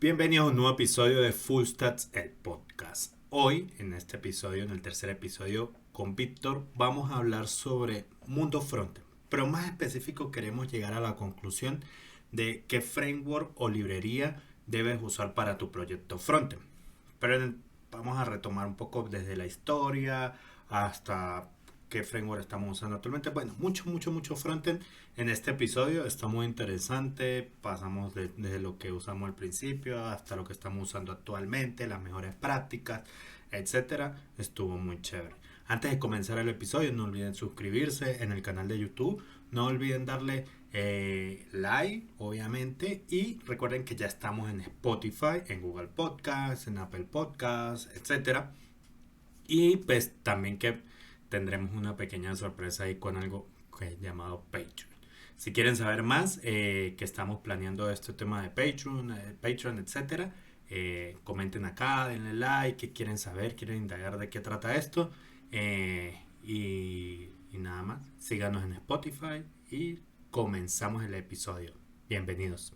Bienvenidos a un nuevo episodio de Full Stats, el podcast. Hoy, en este episodio, en el tercer episodio con Víctor, vamos a hablar sobre mundo frontend. Pero más específico queremos llegar a la conclusión de qué framework o librería debes usar para tu proyecto frontend. Pero vamos a retomar un poco desde la historia hasta qué framework estamos usando actualmente. Bueno, mucho frontend en este episodio. Está muy interesante. Pasamos desde lo que usamos al principio hasta lo que estamos usando actualmente, las mejores prácticas, etcétera. Estuvo muy chévere. Antes de comenzar el episodio, no olviden suscribirse en el canal de YouTube. No olviden darle like, obviamente. Y recuerden que ya estamos en Spotify, en Google Podcasts, en Apple Podcasts, etcétera. Y pues también que tendremos una pequeña sorpresa ahí con algo llamado Patreon. Si quieren saber más, que estamos planeando este tema de Patreon, etcétera, comenten acá, denle like, qué quieren saber, quieren indagar de qué trata esto. Y nada más, síganos en Spotify y comenzamos el episodio. Bienvenidos.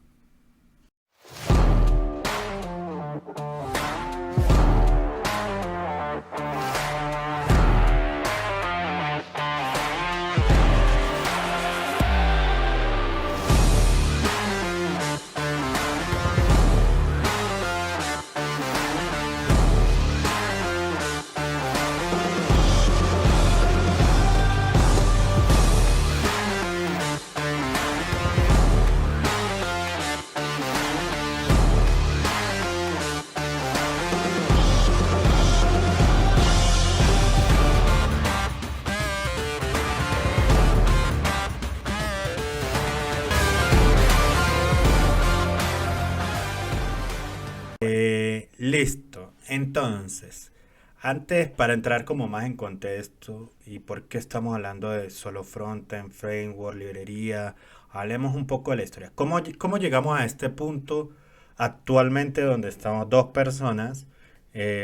Listo. Entonces, antes para entrar como más en contexto y por qué estamos hablando de solo frontend, framework, librería, hablemos un poco de la historia. ¿Cómo llegamos a este punto actualmente donde estamos dos personas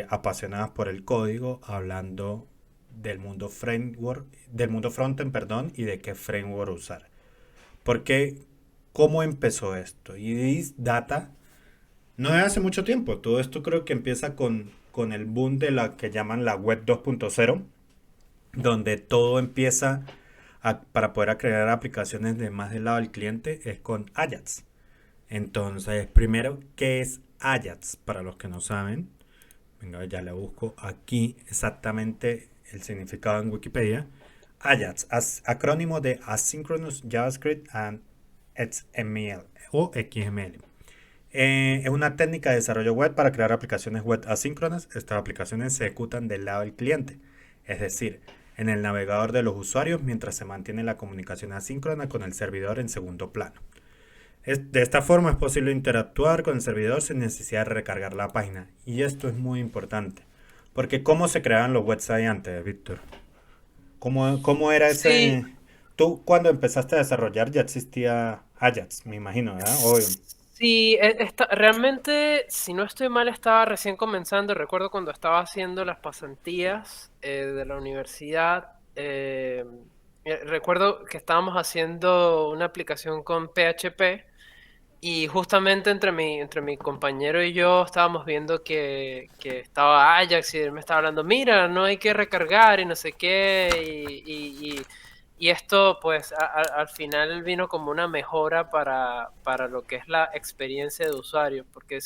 apasionadas por el código hablando del mundo framework, del mundo frontend, perdón, y de qué framework usar? Porque, ¿cómo empezó esto? Y data no es hace mucho tiempo. Todo esto creo que empieza con el boom de la que llaman la web 2.0, donde todo empieza para poder crear aplicaciones de más del lado del cliente es con Ajax. Entonces, primero, ¿qué es Ajax? Para los que no saben, venga, ya le busco aquí exactamente el significado en Wikipedia. Ajax, acrónimo de Asynchronous JavaScript and XML o XML. Es una técnica de desarrollo web para crear aplicaciones web asíncronas. Estas aplicaciones se ejecutan del lado del cliente, es decir, en el navegador de los usuarios mientras se mantiene la comunicación asíncrona con el servidor en segundo plano. De esta forma es posible interactuar con el servidor sin necesidad de recargar la página. Y esto es muy importante, porque ¿cómo se creaban los websites antes, Víctor? ¿Cómo era Sí, ese...? Tú cuando empezaste a desarrollar ya existía Ajax, me imagino, ¿verdad? Obvio. sí, realmente, si no estoy mal, estaba recién comenzando. Recuerdo cuando estaba haciendo las pasantías de la universidad. Recuerdo que estábamos haciendo una aplicación con PHP y justamente entre mi compañero y yo estábamos viendo que estaba Ajax y él me estaba hablando, mira, no hay que recargar y no sé qué. Y esto pues al final vino como una mejora para lo que es la experiencia de usuario, porque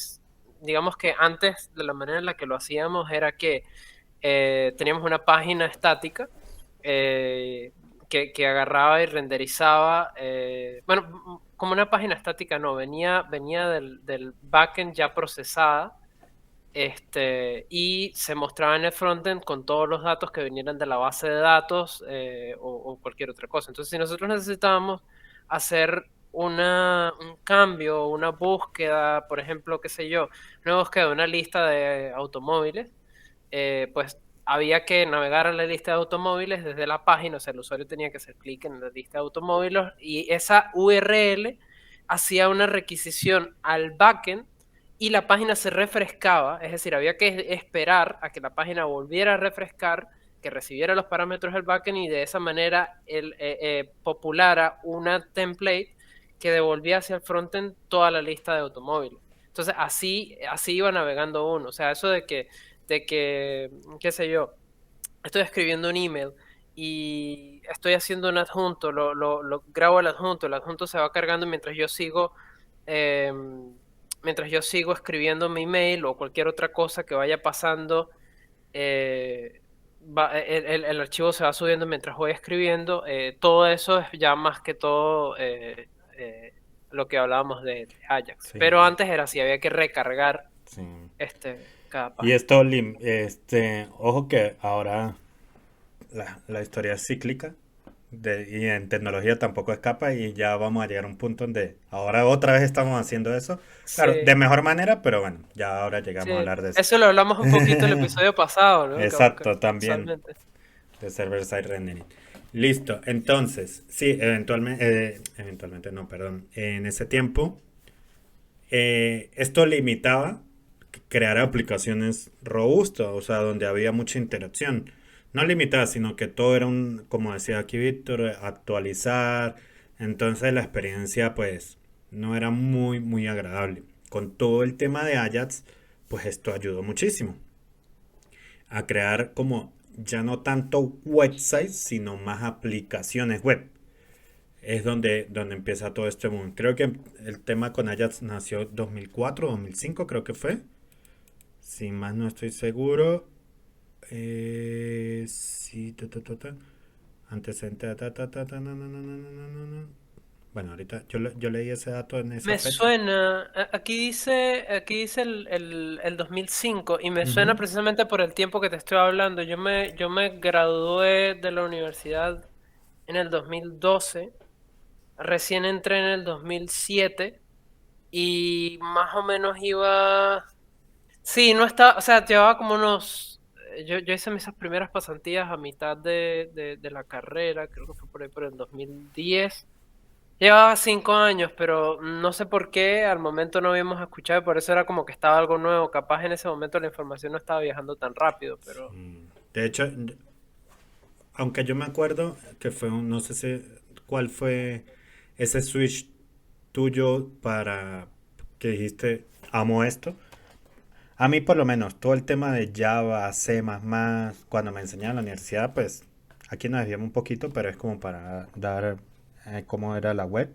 digamos que antes de la manera en la que lo hacíamos era que teníamos una página estática eh, que agarraba y renderizaba, bueno, como una página estática no, venía del backend ya procesada, y se mostraba en el frontend con todos los datos que vinieran de la base de datos o cualquier otra cosa. Entonces, si nosotros necesitábamos hacer un cambio, una búsqueda, por ejemplo, qué sé yo, una búsqueda de una lista de automóviles, pues había que navegar a la lista de automóviles desde la página, o sea, el usuario tenía que hacer clic en la lista de automóviles y esa URL hacía una requisición al backend y la página se refrescaba, es decir, había que esperar a que la página volviera a refrescar, que recibiera los parámetros del backend y de esa manera populara una template que devolvía hacia el frontend toda la lista de automóviles. Entonces así iba navegando uno. O sea, eso de que, qué sé yo, estoy escribiendo un email y estoy haciendo un adjunto, lo grabo el adjunto se va cargando eh, mientras yo sigo escribiendo mi email o cualquier otra cosa que vaya pasando, eh, el archivo se va subiendo mientras voy escribiendo. Todo eso es ya más que todo lo que hablábamos de Ajax. Pero Sí, antes era así, había que recargar sí. cada Y página. esto, ojo que ahora la historia es cíclica y en tecnología tampoco escapa y ya vamos a llegar a un punto donde ahora otra vez estamos haciendo eso. Claro, de Sí, mejor manera, pero bueno, ya ahora llegamos a sí. hablar de eso. Eso lo hablamos un poquito el episodio pasado, ¿no? Exacto, también Casualmente. de server-side rendering. Listo, entonces, sí, eventualmente no, perdón, en ese tiempo, esto limitaba crear aplicaciones robustas, o sea, donde había mucha interacción. No limitada, sino que todo era como decía aquí Víctor, actualizar. Entonces la experiencia, pues, no era muy agradable. Con todo el tema de Ajax, pues esto ayudó muchísimo a crear como ya no tanto websites, sino más aplicaciones web. Es donde empieza todo este boom. Creo que el tema con Ajax nació 2004, 2005 creo que fue. Si más no estoy seguro. Sí, antecedente. Bueno, ahorita yo leí ese dato en esa Me fecha. suena, aquí dice el 2005 y me suena Ujú. precisamente por el tiempo que te estoy hablando. Yo me gradué de la universidad en el 2012, recién entré en el 2007 y más o menos iba. Sí, no estaba, o sea, llevaba como unos. Yo hice esas primeras pasantías a mitad de la carrera, creo que fue por el 2010. Llevaba 5 años, pero no sé por qué al momento no habíamos escuchado, y por eso era como que estaba algo nuevo. Capaz en ese momento la información no estaba viajando tan rápido, pero Sí. De hecho, aunque yo me acuerdo que fue no sé cuál fue ese switch tuyo para que dijiste, amo esto. A mí por lo menos todo el tema de Java, C++, cuando me enseñaban en la universidad, pues aquí nos desviamos un poquito, pero es como para dar cómo era la web.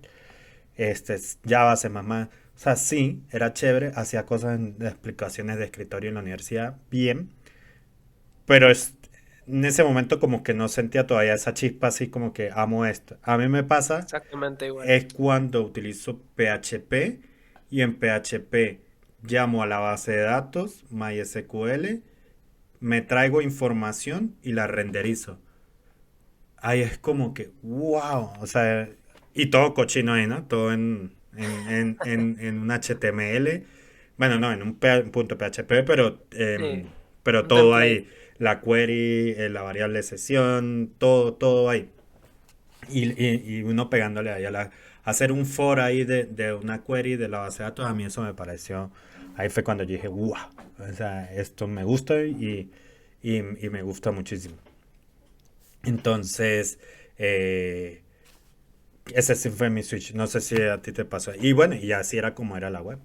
Java, C++, o sea, sí, era chévere, hacía cosas de explicaciones de escritorio en la universidad, bien, pero en ese momento como que no sentía todavía esa chispa así como que amo esto. A mí me pasa exactamente igual. es cuando utilizo PHP y en PHP llamo a la base de datos MySQL, me traigo información y la renderizo. Ahí es como que, wow, o sea, y todo cochino ahí, ¿no? Todo en un HTML, bueno, no, en un punto PHP, Sí, pero un todo template. ahí, la query, la variable sesión, todo ahí. Y uno pegándole ahí hacer un for ahí de una query de la base de datos, a mí eso me pareció, ahí fue cuando yo dije, wow, o sea, esto me gusta y me gusta muchísimo. Entonces, eh, ese sí fue mi switch, no sé si a ti te pasó. Y bueno, y así era como era la web.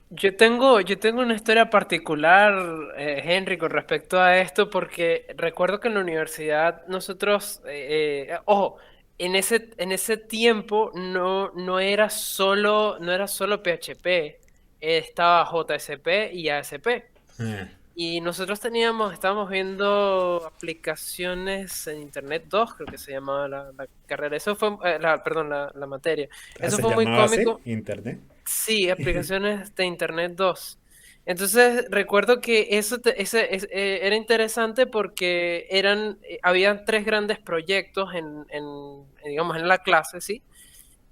Yo tengo una historia particular, Henry, con respecto a esto, porque recuerdo que en la universidad nosotros, ojo, en ese tiempo no era solo PHP, estaba JSP y ASP. Eh, Y nosotros estábamos viendo aplicaciones en Internet 2, creo que se llamaba la carrera. Eso fue, perdón, la materia. Eso ¿Se fue muy llamaba así? cómico. Internet. Sí, aplicaciones de Internet 2. Entonces recuerdo que era interesante porque habían tres grandes proyectos digamos, en la clase, ¿sí?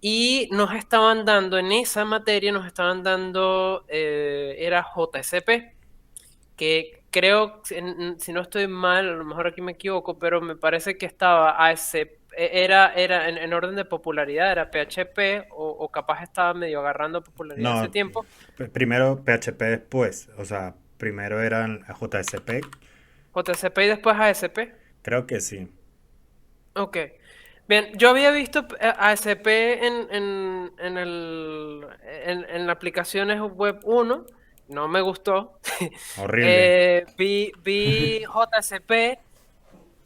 Y nos estaban dando, en esa materia, nos estaban dando, era JSP, que creo, si no estoy mal, a lo mejor aquí me equivoco, pero me parece que estaba ASP, era en orden de popularidad, era PHP o capaz estaba medio agarrando popularidad ese No, tiempo. primero PHP después, o sea, primero eran JSP, JCP y después ASP. creo que sí. Ok. Bien, yo había visto ASP en aplicaciones web uno, no me gustó. Horrible. Vi JSP,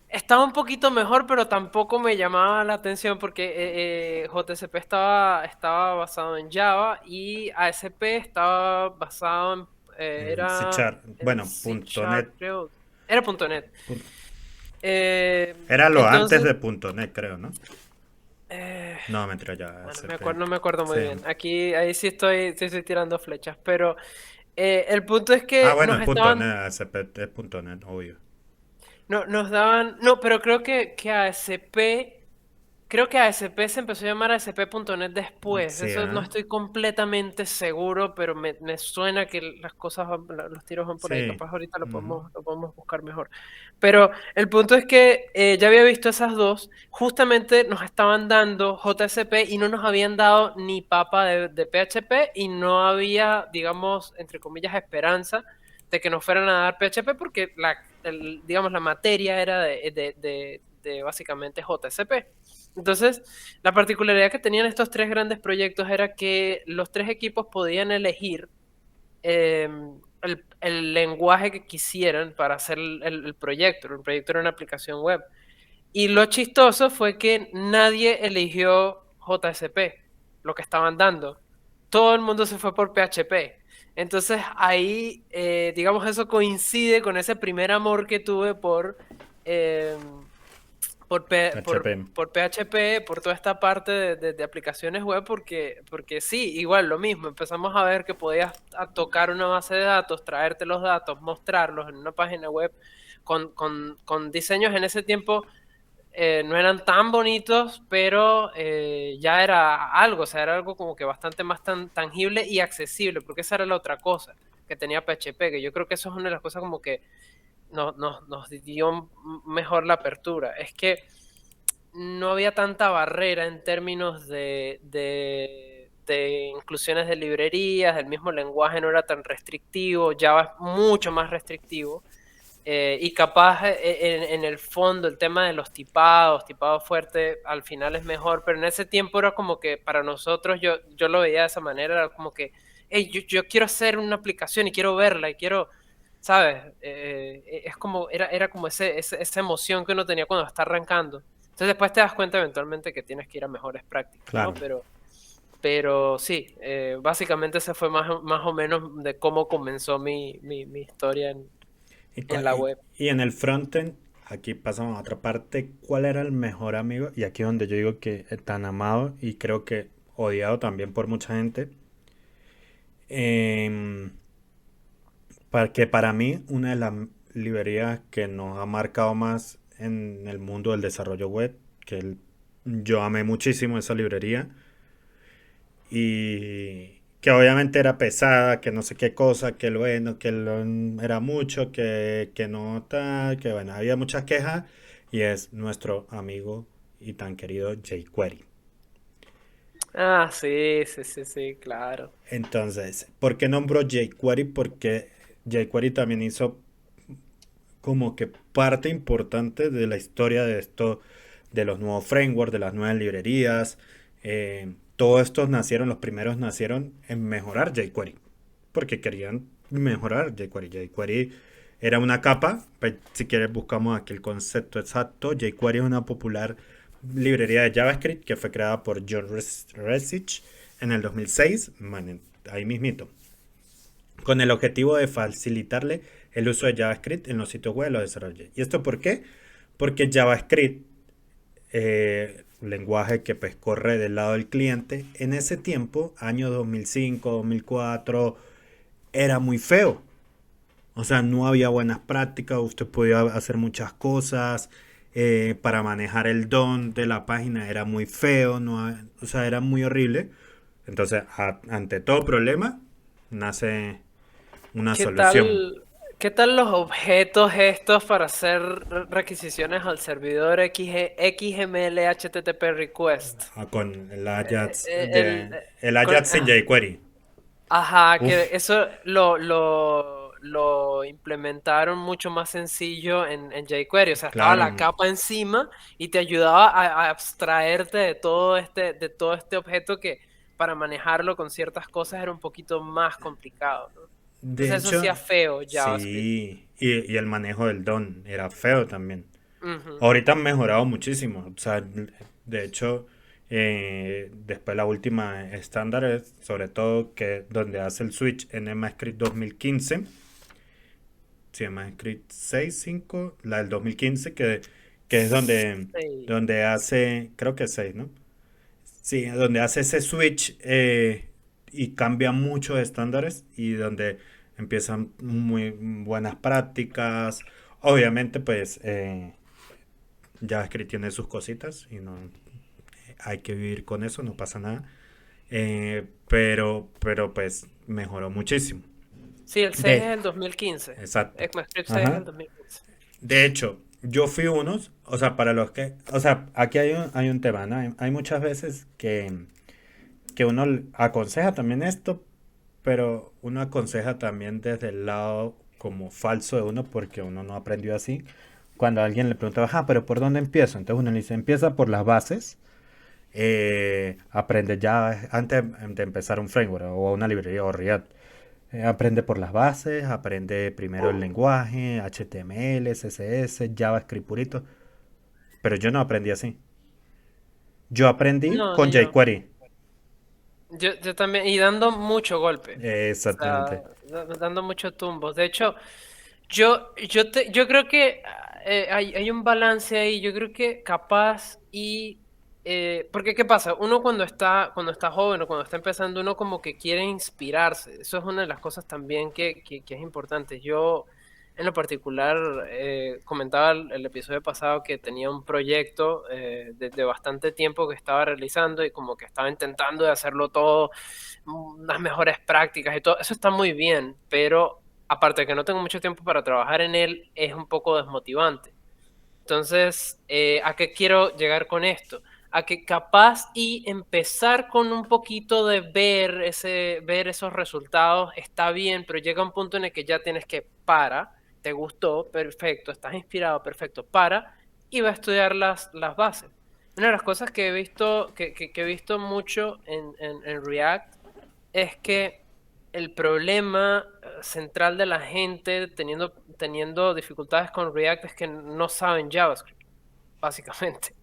estaba un poquito mejor, pero tampoco me llamaba la atención porque JSP estaba basado en Java y ASP estaba basado C era Sharp, en bueno, C punto Sharp, .NET. creo. Era punto .NET. Pun- Eh, Era lo antes entonces, de punto .NET, creo, ¿no? eh, No, mentira, ya, bueno, SP. no me acuerdo muy Sí. bien. Ahí sí estoy tirando flechas, pero el punto es Ah, que bueno, nos es punto estaban, .NET, ASP es punto .NET, obvio. no, nos daban, no, pero creo que ASP. Creo que ASP se empezó a llamar ASP.NET después. Sí, Eso no ¿eh? estoy completamente seguro, pero me suena que las cosas los tiros van por ahí. Sí. Capaz ahorita Ujú. lo podemos buscar mejor. Pero el punto es que ya había visto esas dos. Justamente nos estaban dando JSP y no nos habían dado ni papa de PHP y no había, digamos, entre comillas, esperanza de que nos fueran a dar PHP porque digamos, la materia era de básicamente JSP. Entonces, la particularidad que tenían estos tres grandes proyectos era que los tres equipos podían elegir eh, el lenguaje que quisieran para hacer el proyecto. El proyecto era una aplicación web. Y lo chistoso fue que nadie eligió JSP, lo que estaban dando. Todo el mundo se fue por PHP. Entonces ahí, digamos, eso coincide con ese primer amor que tuve eh, PHP. por PHP, por toda esta parte de aplicaciones web, porque sí, igual lo mismo, empezamos a ver que podías tocar una base de datos, traerte los datos, mostrarlos en una página web con diseños en ese tiempo no eran tan bonitos, pero ya era algo, o sea, era algo como que bastante más tangible y accesible, porque esa era la otra cosa que tenía PHP, que yo creo que eso es una de las cosas como que nos dio mejor la apertura. Es que no había tanta barrera en términos de inclusiones de librerías, el mismo lenguaje no era tan restrictivo, Java es mucho más restrictivo. Y capaz en el fondo el tema de los tipados fuertes, al final es mejor, pero en ese tiempo era como que para nosotros, yo lo veía de esa manera, era como que, hey, yo quiero hacer una aplicación y quiero verla y quiero, ¿sabes? Es como, era como esa emoción que uno tenía cuando está arrancando. Entonces después te das cuenta eventualmente que tienes que ir a mejores prácticas, ¿no? Claro. Pero sí, básicamente ese fue más o menos de cómo comenzó mi historia Y, en la web. y en el frontend, aquí pasamos a otra parte. ¿Cuál era el mejor amigo? Y aquí es donde yo digo que es tan amado y creo que odiado también por mucha gente. Em, que para mí, una de las librerías que nos ha marcado más en el mundo del desarrollo web, yo amé muchísimo esa librería y que obviamente era pesada, que no sé qué cosa, que lo bueno, era mucho, que no tal, que bueno, había muchas quejas y es nuestro amigo y tan querido jQuery. Ah, sí, sí, sí, sí, claro. Entonces, ¿por qué nombró jQuery? Porque jQuery también hizo como que parte importante de la historia de esto, de los nuevos frameworks, de las nuevas librerías. Todos estos nacieron, los primeros nacieron en mejorar jQuery, porque querían mejorar jQuery. jQuery era una capa, pues, si quieres buscamos aquí el concepto exacto. jQuery es una popular librería de JavaScript que fue creada por John Resich en el 2006, man, ahí mismito, con el objetivo de facilitarle el uso de JavaScript en los sitios web de los desarrolladores. ¿Y esto por qué? Porque JavaScript, lenguaje que pues corre del lado del cliente, en ese tiempo, año 2005, 2004, era muy feo. O sea, no había buenas prácticas, usted podía hacer muchas cosas, para manejar el DOM de la página era muy feo, no, o sea, era muy horrible. Entonces, ante todo problema, nace una ¿Qué solución. tal, qué tal los objetos estos para hacer requisiciones al servidor XML HTTP request? Con el Ajax El, el Ajax en jQuery. ajá, que Uf, eso lo implementaron mucho más sencillo en jQuery. O sea, estaba la Claro, capa encima y te ayudaba a abstraerte de todo este objeto que para manejarlo con ciertas cosas era un poquito más complicado, ¿no? de Entonces eso hecho, hacía feo JavaScript. sí, y el manejo del DOM era feo también. Ujú. Ahorita han mejorado muchísimo. O sea, de hecho, después la última estándar es sobre todo que donde hace el switch en EMAScript 2015, sí, EMAScript 6, 5, la del 2015, que es Sí. donde hace, creo que es 6, ¿no? Sí, donde hace ese switch y cambia muchos estándares y donde empiezan muy buenas prácticas. Obviamente, pues JavaScript tiene sus cositas y no hay que vivir con eso, no pasa nada. Pero pues mejoró muchísimo. Sí, el 6 es De, el 2015. exacto. ECMAScript 6 es Ajá. el 2015. De hecho, yo fui unos, o sea, para los que, o sea, aquí hay un tema, ¿no? Hay muchas veces que uno aconseja también esto, pero uno aconseja también desde el lado como falso de uno porque uno no aprendió así. Cuando alguien le pregunta, ajá, pero ¿por dónde empiezo? Entonces uno le dice, empieza por las bases, aprende ya antes de empezar un framework o una librería o React. Aprende por las bases, aprende primero el lenguaje, HTML, CSS, JavaScript purito. Pero yo no aprendí así. Yo aprendí No, con ni yo. jQuery. Yo también, y dando mucho golpe. O sea, Exactamente. dando muchos tumbos. De hecho, yo creo que hay un balance ahí. Yo creo que capaz y... porque, ¿qué pasa? Uno cuando está joven o cuando está empezando, uno como que quiere inspirarse. Eso es una de las cosas también que es importante. Yo, en lo particular, comentaba el episodio pasado que tenía un proyecto de bastante tiempo que estaba realizando y como que estaba intentando de hacerlo todo, unas mejores prácticas y todo. Eso está muy bien, pero aparte de que no tengo mucho tiempo para trabajar en él, es un poco desmotivante. Entonces, ¿a qué quiero llegar con esto? A que capaz y empezar con un poquito de ver esos resultados está bien, pero llega un punto en el que ya tienes que te gustó, perfecto, estás inspirado, perfecto, y va a estudiar las bases. Una de las cosas que he visto, que he visto mucho en React es que el problema central de la gente teniendo dificultades con React es que no saben JavaScript, básicamente.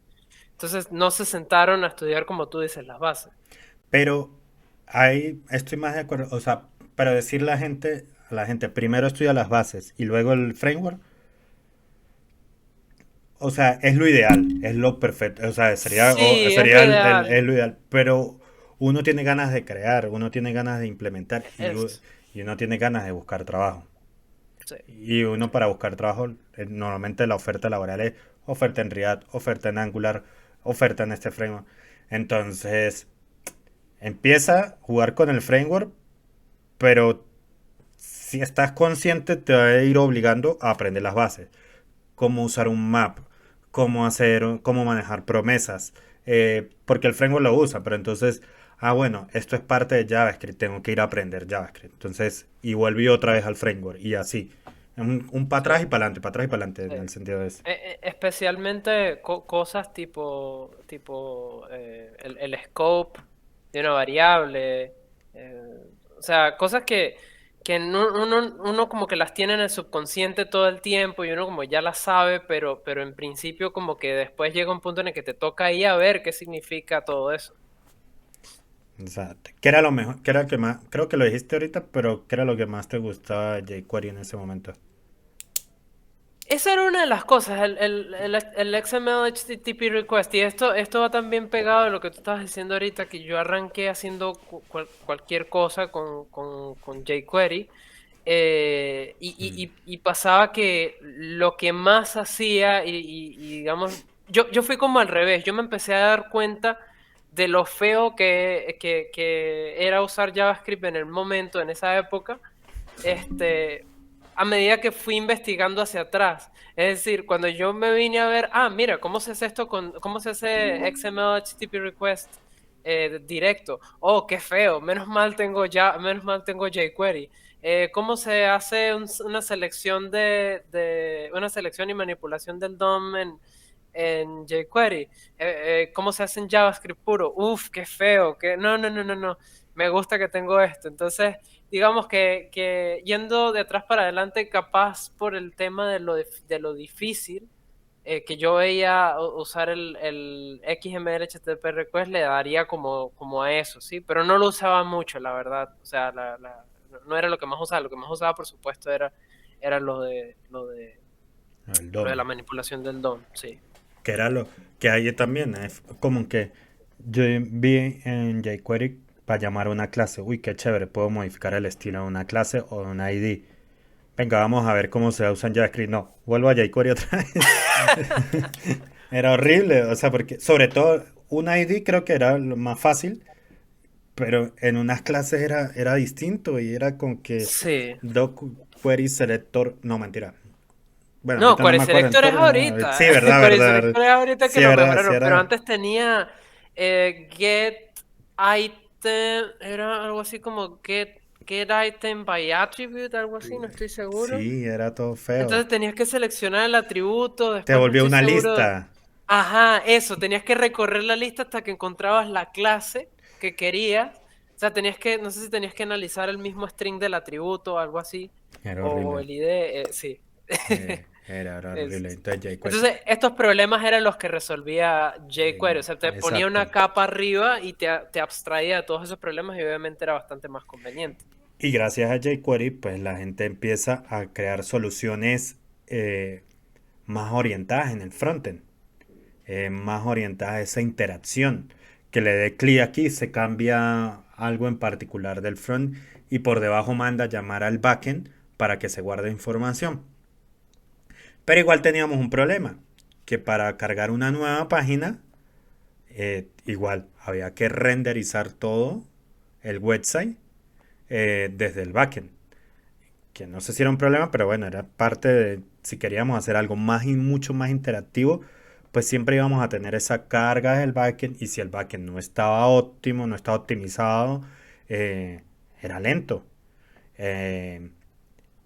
Entonces no se sentaron a estudiar, como tú dices, las bases. Pero ahí estoy más de acuerdo. O sea, para decirle a la gente, primero estudia las bases y luego el framework. O sea, es lo ideal, es lo perfecto. O sea, Sí, es sería lo ideal. es lo ideal. Pero uno tiene ganas de crear, uno tiene ganas de implementar Es, y uno tiene ganas de buscar trabajo. sí. Y uno para buscar trabajo, normalmente la oferta laboral es oferta en React, oferta en Angular, oferta en este framework. Entonces, empieza a jugar con el framework, pero si estás consciente te va a ir obligando a aprender las bases. Cómo usar un map, cómo manejar promesas. Porque el framework lo usa, pero entonces, bueno, esto es parte de JavaScript, tengo que ir a aprender JavaScript. Entonces, y volví otra vez al framework y así. Un para Sí, atrás y para adelante, para atrás y para adelante sí. en el sentido de eso. Especialmente cosas tipo el scope de una variable. eh, o sea, cosas que uno como que las tiene en el subconsciente todo el tiempo y uno como ya las sabe, pero en principio como que después llega un punto en el que te toca ahí a ver qué significa todo eso. Exacto. ¿Qué era lo mejor? ¿Qué era lo que más? Creo que lo dijiste ahorita, pero ¿qué era lo que más te gustaba de jQuery en ese momento? Esa era una de las cosas, el XML HTTP request. Y esto va también pegado a lo que tú estabas diciendo ahorita, que yo arranqué haciendo cualquier cosa con jQuery. Y pasaba que lo que más hacía, y digamos, yo fui como al revés. Yo me empecé a dar cuenta de lo feo que era usar JavaScript en el momento, en esa época, este, a medida que fui investigando hacia atrás. Es decir, cuando yo me vine a ver, mira, ¿cómo se hace esto cómo se hace XML HTTP request directo? Oh, qué feo, menos mal tengo jQuery. cómo se hace una selección una selección y manipulación del DOM en jQuery, cómo se hace en JavaScript puro. Uf, qué feo, que no, no, no, no, no. Me gusta que tengo esto. Entonces, digamos que yendo de atrás para adelante, capaz por el tema de lo difícil, que yo veía usar el XML HTTP request le daría como a eso, ¿sí? Pero no lo usaba mucho, la verdad. O sea, no era lo que más usaba. Lo que más usaba, por supuesto, era El lo de DOM. la manipulación del DOM, sí. Que era lo que hay también. Es como que yo vi en jQuery para llamar a una clase. Uy, qué chévere, puedo modificar el estilo de una clase o de una ID. Venga, vamos a ver cómo se usa en JavaScript. No, vuelvo a jQuery otra vez. Era horrible, o sea, porque sobre todo un ID creo que era lo más fácil, pero en unas clases era distinto y era con que Sí. doc query selector, no mentira. Bueno, No, ahorita no Query me acuerdo en Selector es todo. Sí, ahorita. verdad, Query verdad. Selector es ahorita que Sí, lo verdad, sí mejoraron, pero era. antes tenía get item, era algo así como get item by attribute, algo así, no estoy seguro. Sí, era todo feo. Entonces tenías que seleccionar el atributo, Te después no volvió estoy una seguro. lista. Ajá, eso, tenías que recorrer la lista hasta que encontrabas la clase que querías. O sea, no sé si tenías que analizar el mismo string del atributo o algo así, Era o horrible. el ID, sí. Era Es- horrible. Entonces jQuery. Entonces, estos problemas eran los que resolvía jQuery. O sea, te ponía Exacto. una capa arriba y te abstraía de todos esos problemas y obviamente era bastante más conveniente. Y gracias a jQuery, pues la gente empieza a crear soluciones eh, más orientadas en el frontend, más orientadas a esa interacción. Que le dé clic aquí, se cambia algo en particular del front y por debajo manda a llamar al backend para que se guarde información. Pero igual teníamos un problema, que para cargar una nueva página, igual había que renderizar todo el website desde el backend. Que no sé si era un problema, pero bueno, era parte de si queríamos hacer algo más y mucho más interactivo, pues siempre íbamos a tener esa carga del backend y si el backend no estaba óptimo, no estaba optimizado, era lento. Eh,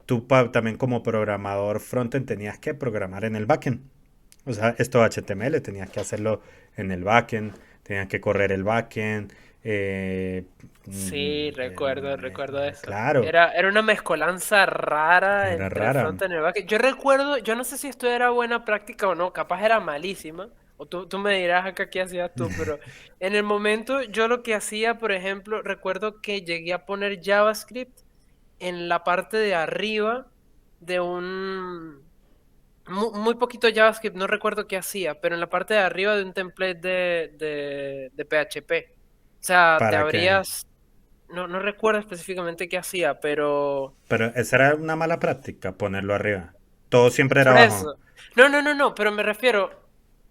Tú también como programador frontend tenías que programar en el backend. O sea, esto HTML tenías que hacerlo en el backend, tenías que correr el backend. eh, Sí, recuerdo eso. claro, Era una mezcolanza rara era entre el rara. frontend y el backend. Yo recuerdo, yo no sé si esto era buena práctica o no, capaz era malísima, o tú me dirás acá qué hacías tú, pero en el momento yo lo que hacía, por ejemplo, recuerdo que llegué a poner JavaScript en la parte de arriba de muy poquito JavaScript, no recuerdo qué hacía, pero en la parte de arriba de un template de PHP. O sea, te Para que abrías, no recuerdo específicamente qué hacía, pero Pero esa era una mala práctica, ponerlo arriba. Todo siempre era por abajo. eso. No, pero me refiero,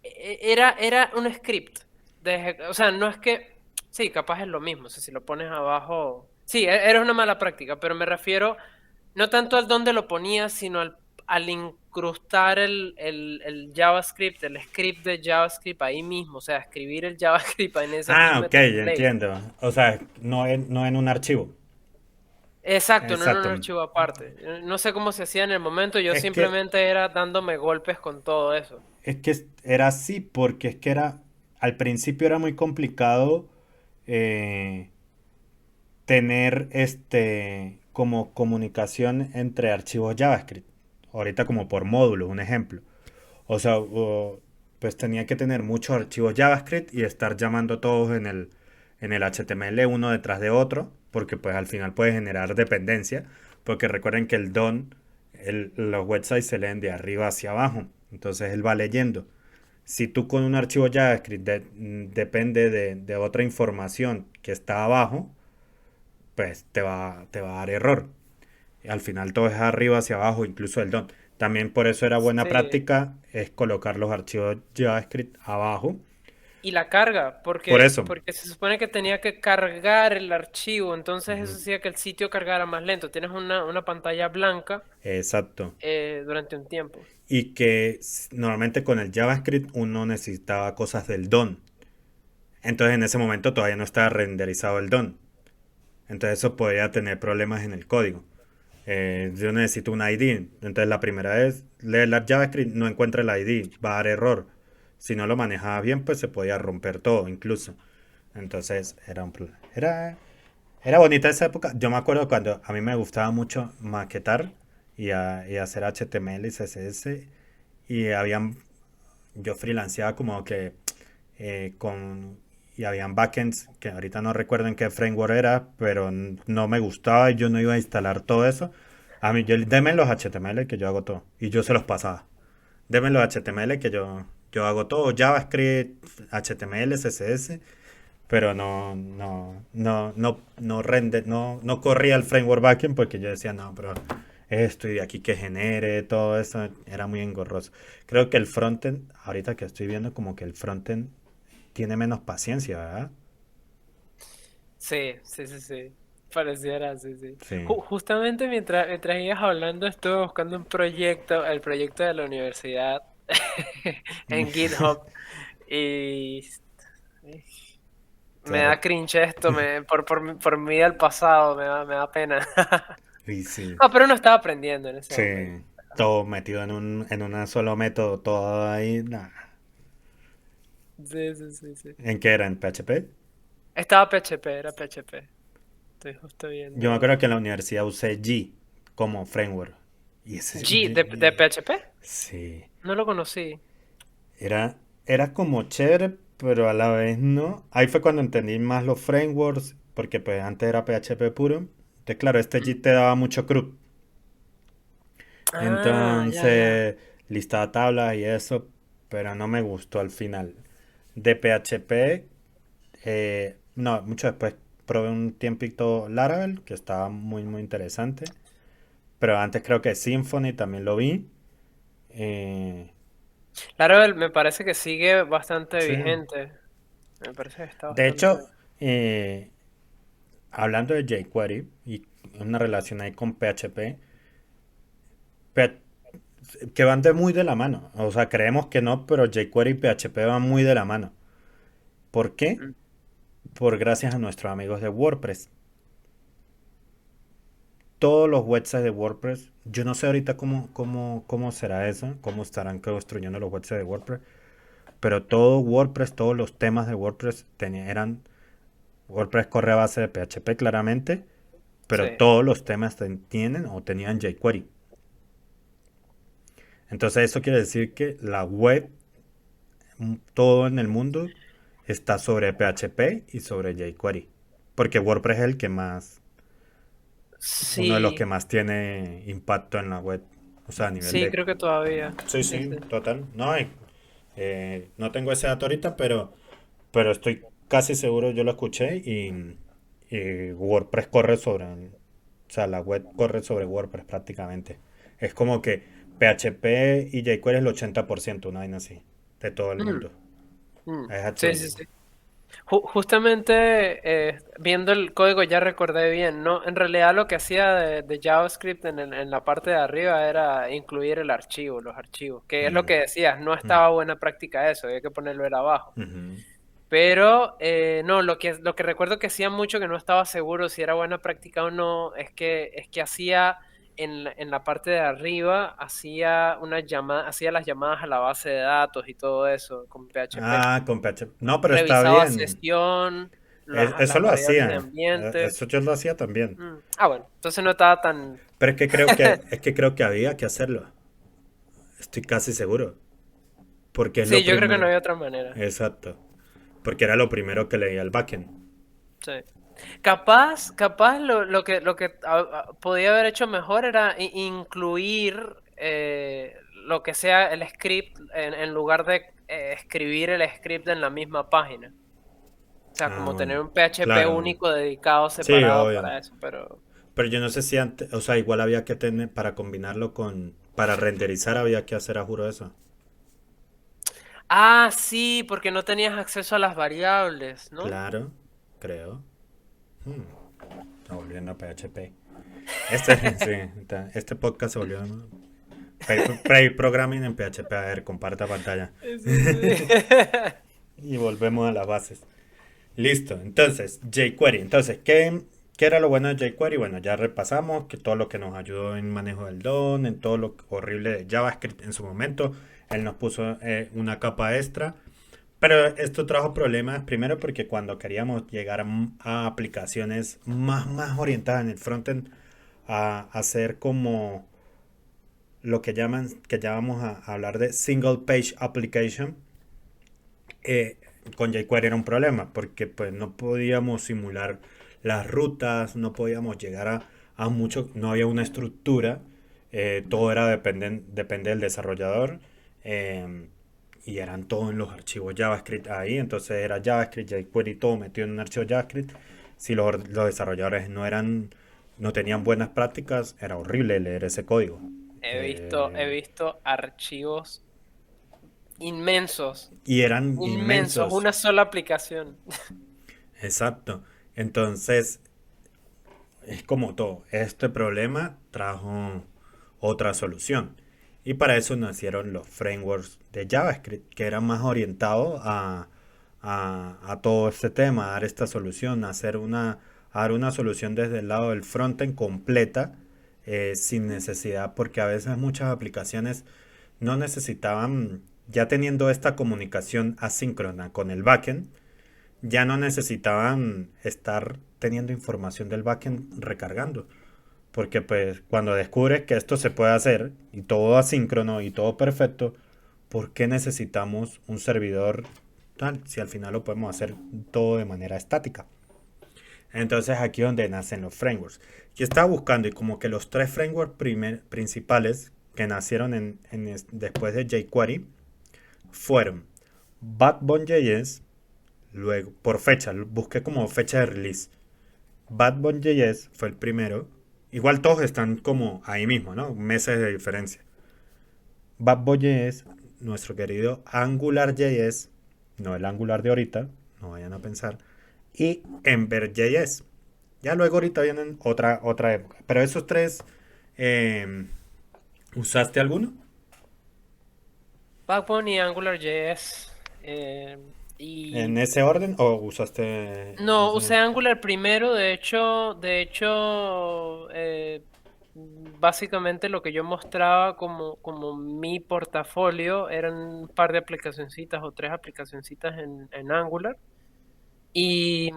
era un script. O sea, no es que, sí, capaz es lo mismo, o sea, si lo pones abajo, sí, era una mala práctica, pero me refiero no tanto al dónde lo ponías, sino al incrustar el JavaScript, el script de JavaScript ahí mismo, o sea, escribir el JavaScript en ese Ah, mismo ok, template. entiendo. O sea, no en un archivo. Exacto, no en un Exacto. archivo aparte. No sé cómo se hacía en el momento, yo Es que, simplemente era dándome golpes con todo eso. era así, porque es que era, al principio era muy complicado eh, tener como comunicación entre archivos JavaScript. Ahorita como por módulos, un ejemplo. O sea, pues tenía que tener muchos archivos JavaScript y estar llamando todos en el HTML uno detrás de otro, porque pues al final puede generar dependencia, porque recuerden que el DOM, los websites se leen de arriba hacia abajo, entonces él va leyendo. Si tú con un archivo JavaScript depende de otra información que está abajo, pues te va a dar error. Al final todo es arriba hacia abajo, incluso el DOM. También por eso era buena Sí. práctica es colocar los archivos JavaScript abajo. Y la carga, Por eso. porque se supone que tenía que cargar el archivo, entonces eso Ujú. hacía que el sitio cargara más lento. Tienes una pantalla blanca Exacto. durante un tiempo. Y que normalmente con el JavaScript uno necesitaba cosas del DOM. Entonces en ese momento todavía no estaba renderizado el DOM. Entonces eso podría tener problemas en el código. Yo necesito un ID. Entonces la primera vez, leer la JavaScript, no encuentra el ID, va a dar error. Si no lo manejaba bien, pues se podía romper todo, incluso. Entonces era un problema. Era bonita esa época. Yo me acuerdo cuando a mí me gustaba mucho maquetar y hacer HTML y CSS. Y habían, yo freelanceaba como que con, y habían backends que ahorita no recuerdo en qué framework era, pero no me gustaba y yo no iba a instalar todo eso. A mí, deme los HTML que yo hago todo. Y yo se los pasaba. Deme los HTML que yo hago todo. JavaScript, HTML, CSS. Pero no corría el framework backend porque yo decía, no, pero esto y de aquí que genere, todo eso era muy engorroso. Creo que el frontend, ahorita que estoy viendo, como que el frontend tiene menos paciencia, ¿verdad? Sí, sí, sí, sí. Pareciera, sí, sí. Sí. Justamente mientras ibas hablando, estuve buscando un proyecto, el proyecto de la universidad en GitHub y me Claro. da cringe esto, por mi vida del pasado, me da pena. Y sí. No, pero uno estaba aprendiendo en ese Sí. momento. Todo metido en un solo método, todo ahí. Nah. Sí, sí, sí, sí. ¿En qué era? ¿En PHP? Estaba PHP, era PHP. Estoy justo Yo me viendo. acuerdo que en la universidad usé G como framework. Y ese G, de PHP. sí. No lo conocí. Era como chévere, pero a la vez no. Ahí fue cuando entendí más los frameworks, porque pues antes era PHP puro. Entonces, claro, este G te daba mucho CRUD. Ah, ya, ya. Entonces, listaba tablas y eso, pero no me gustó al final. De PHP, no, mucho después probé un tiempito Laravel, que estaba muy, muy interesante. Pero antes creo que Symfony también lo vi. Eh, Laravel me parece que sigue bastante sí. vigente. Me parece que está De bastante. hecho, hablando de jQuery y una relación ahí con PHP, P- que van de muy de la mano. O sea, creemos que no, pero jQuery y PHP van muy de la mano. ¿Por qué? Mm. Por gracias a nuestros amigos de WordPress. Todos los websites de WordPress, yo no sé ahorita cómo será eso, cómo estarán construyendo los websites de WordPress, pero todo WordPress, todos los temas de WordPress eran, WordPress corre a base de PHP claramente, pero Sí. todos los temas tienen o tenían jQuery. Entonces eso quiere decir que la web, todo en el mundo, está sobre PHP y sobre jQuery. Porque WordPress es el que más, uno de los que Sí, más tiene impacto en la web. O sea, a nivel sí, de... creo que todavía. Sí, Sí, sí, sí. total. No hay. No tengo ese dato ahorita, pero estoy casi seguro, yo lo escuché y WordPress corre sobre... O sea, la web corre sobre WordPress prácticamente. Es como que PHP y jQuery es el 80%, una vaina así, de todo el Mm, mundo. mm. Es Sí, absurdo. sí, sí. Justamente viendo el código ya recordé bien, ¿no? En realidad lo que hacía de JavaScript en la parte de arriba era incluir el archivo, los archivos, que es lo Mm, que decías, no mm, estaba buena práctica eso, había que ponerlo era abajo. ujú. Pero no, lo que recuerdo que hacía mucho que no estaba seguro si era buena práctica o no, es que hacía en la parte de arriba, hacía las llamadas a la base de datos y todo eso con PHP. Ah, con PHP. No, pero está Revisaba bien. sesión, Eso las lo variables de hacía. ambiente. Eso yo lo hacía también. Ah, bueno, entonces no estaba tan... Pero es que creo que había que hacerlo. Estoy casi seguro. Porque es lo Sí, yo creo que no primero. había otra manera. Exacto. Porque era lo primero que leía el backend. Sí. Capaz lo que podía haber hecho mejor era incluir lo que sea el script en lugar de escribir el script en la misma página. O sea, Ah, como tener bueno. un PHP Claro. único dedicado Sí, separado obvio. para eso, pero... Pero yo no sé si antes, o sea, igual había que tener, para combinarlo con, para renderizar había que hacer a juro eso. Ah, sí, porque no tenías acceso a las variables, ¿no? Claro, creo. Hmm, está volviendo a PHP. Sí, este podcast se volvió pre-programming en PHP. A ver, comparta pantalla. Sí, sí. Y volvemos a las bases. Listo, entonces, jQuery. Entonces, ¿qué? ¿Qué era lo bueno de jQuery? Bueno, ya repasamos que todo lo que nos ayudó en manejo del DOM, en todo lo horrible de JavaScript en su momento, él nos puso una capa extra. Pero esto trajo problemas, primero porque cuando queríamos llegar a aplicaciones más orientadas en el frontend, a hacer como lo que llamamos a hablar de single page application, eh, con jQuery era un problema, porque pues no podíamos simular las rutas, no podíamos llegar a mucho, no había una estructura, todo era depende del desarrollador, eh, y eran todos en los archivos JavaScript ahí, entonces era JavaScript, jQuery, todo metido en un archivo JavaScript. Si los desarrolladores no tenían buenas prácticas, era horrible leer ese código. He Eh, visto archivos inmensos, y eran inmensos, inmensos. una sola aplicación. Exacto. Entonces, es como todo. Este problema trajo otra solución. Y para eso nacieron los frameworks de JavaScript, que eran más orientados a todo este tema, a dar esta solución, a dar una solución desde el lado del frontend completa, sin necesidad, porque a veces muchas aplicaciones no necesitaban, ya teniendo esta comunicación asíncrona con el backend, ya no necesitaban estar teniendo información del backend recargando. Porque pues cuando descubres que esto se puede hacer y todo asíncrono y todo perfecto, ¿por qué necesitamos un servidor tal si al final lo podemos hacer todo de manera estática? Entonces aquí es donde nacen los frameworks. Yo estaba buscando y como que los tres frameworks principales que nacieron después de jQuery fueron Backbone.js. Luego, por fecha, busqué como fecha de release. Backbone.js fue el primero. Igual todos están como ahí mismo, ¿no? Meses de diferencia. Backbone.js, nuestro querido AngularJS, no el Angular de ahorita, no vayan a pensar. Y Ember.js. Ya luego ahorita vienen otra época. Pero esos tres, eh, ¿usaste alguno? Backbone y AngularJS. eh, y ¿En ese orden o usaste en no, ese? usé Angular primero, básicamente lo que yo mostraba como mi portafolio eran un par de aplicacioncitas o tres aplicacioncitas en Angular. Y,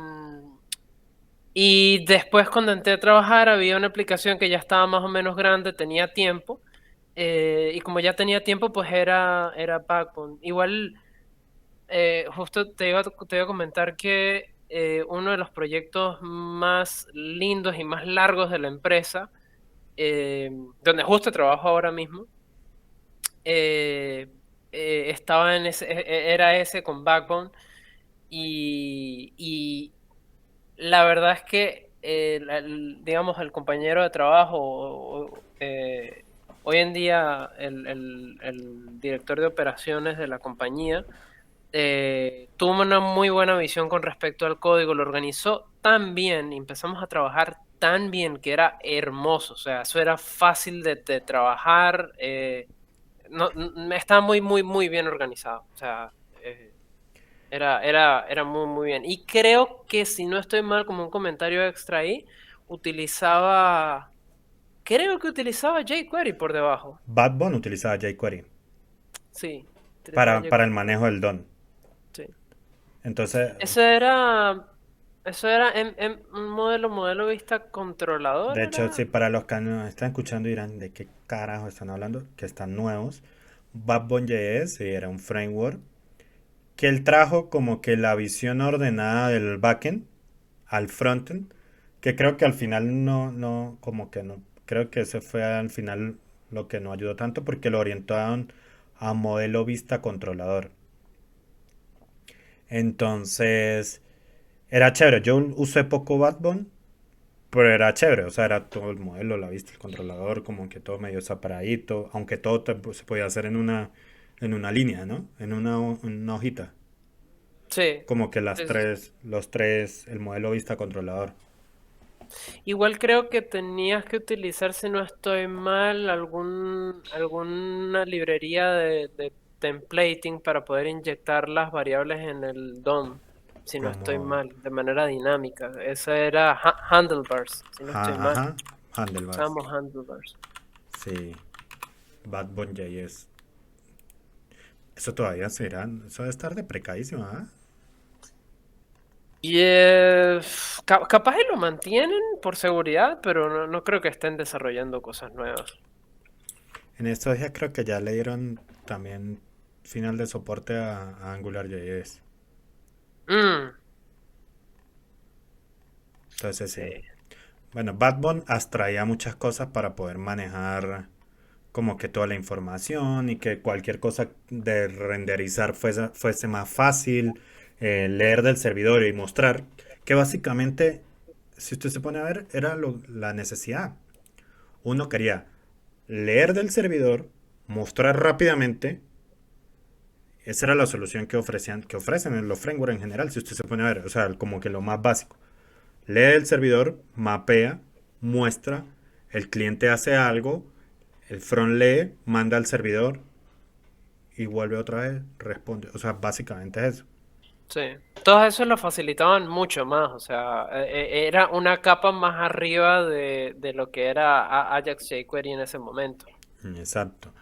y después cuando entré a trabajar había una aplicación que ya estaba más o menos grande, tenía tiempo. Y como ya tenía tiempo, pues era Backbone. Igual, justo te iba a comentar que uno de los proyectos más lindos y más largos de la empresa, eh, donde justo trabajo ahora mismo, eh, estaba era ese con Backbone. Y la verdad es que, digamos, el compañero de trabajo, hoy en día el director de operaciones de la compañía, tuvo una muy buena visión con respecto al código, lo organizó tan bien y empezamos a trabajar tan bien que era hermoso, o sea, eso era fácil de trabajar, no, estaba muy bien organizado, o sea, era muy bien. Y creo que si no estoy mal, como un comentario extra ahí, utilizaba, creo que utilizaba jQuery por debajo. Backbone utilizaba jQuery Sí, utilizaba para el jQuery. manejo del DOM. Sí. Entonces, Eso era, eso era un modelo vista controlador, de hecho, era. si para los que nos están escuchando dirán de qué carajo están hablando, que están nuevos. Backbone.js sí, era un framework que él trajo como que la visión ordenada del backend al frontend, que creo que al final como que no, creo que ese fue al final lo que no ayudó tanto porque lo orientaron a modelo vista controlador. Entonces, era chévere. Yo usé poco Backbone, pero era chévere, o sea, era todo el modelo, la vista, el controlador, como que todo medio separadito, aunque todo se podía hacer en una línea, ¿no? En una hojita. Sí. Como que es- los tres, el modelo vista controlador. Igual creo que tenías que utilizar, si no estoy mal, alguna librería de templating para poder inyectar las variables en el DOM. si no estoy como, mal, de manera dinámica. Eso era Handlebars, si no estoy mal. ajá, Handlebars, Usamos Handlebars. sí, Backbone.js. Eso todavía será, eso debe estar deprecadísimo, ¿ah? Y capaz y lo mantienen por seguridad, pero no creo que estén desarrollando cosas nuevas. En estos días creo que ya le dieron también final de soporte a AngularJS. Mm, Entonces sí. sí, Bueno, Backbone abstraía muchas cosas para poder manejar como que toda la información y que cualquier cosa de renderizar fuese más fácil, leer del servidor y mostrar, que básicamente, si usted se pone a ver, era la necesidad. Uno quería leer del servidor, mostrar rápidamente. Esa era la solución que ofrecen en los frameworks en general, si usted se pone a ver, o sea, como que lo más básico. Lee el servidor, mapea, muestra, el cliente hace algo, el front lee, manda al servidor y vuelve otra vez, responde. O sea, básicamente es eso. sí. Todo eso lo facilitaban mucho más, o sea, era una capa más arriba de lo que era Ajax jQuery en ese momento. Exacto.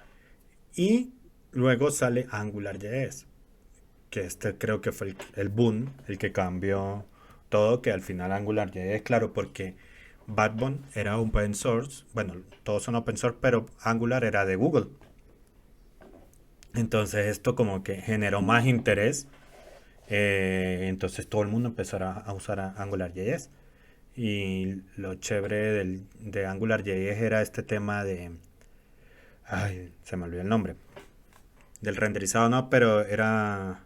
Y luego sale AngularJS, que este creo que fue el boom, el que cambió todo, que al final AngularJS, claro, porque Backbone era open source, bueno, todos son open source, pero Angular era de Google. Entonces esto como que generó más interés. Entonces todo el mundo empezó a usar AngularJS. Y lo chévere de AngularJS era este tema de... Ay, se me olvidó el nombre. Del renderizado no, pero era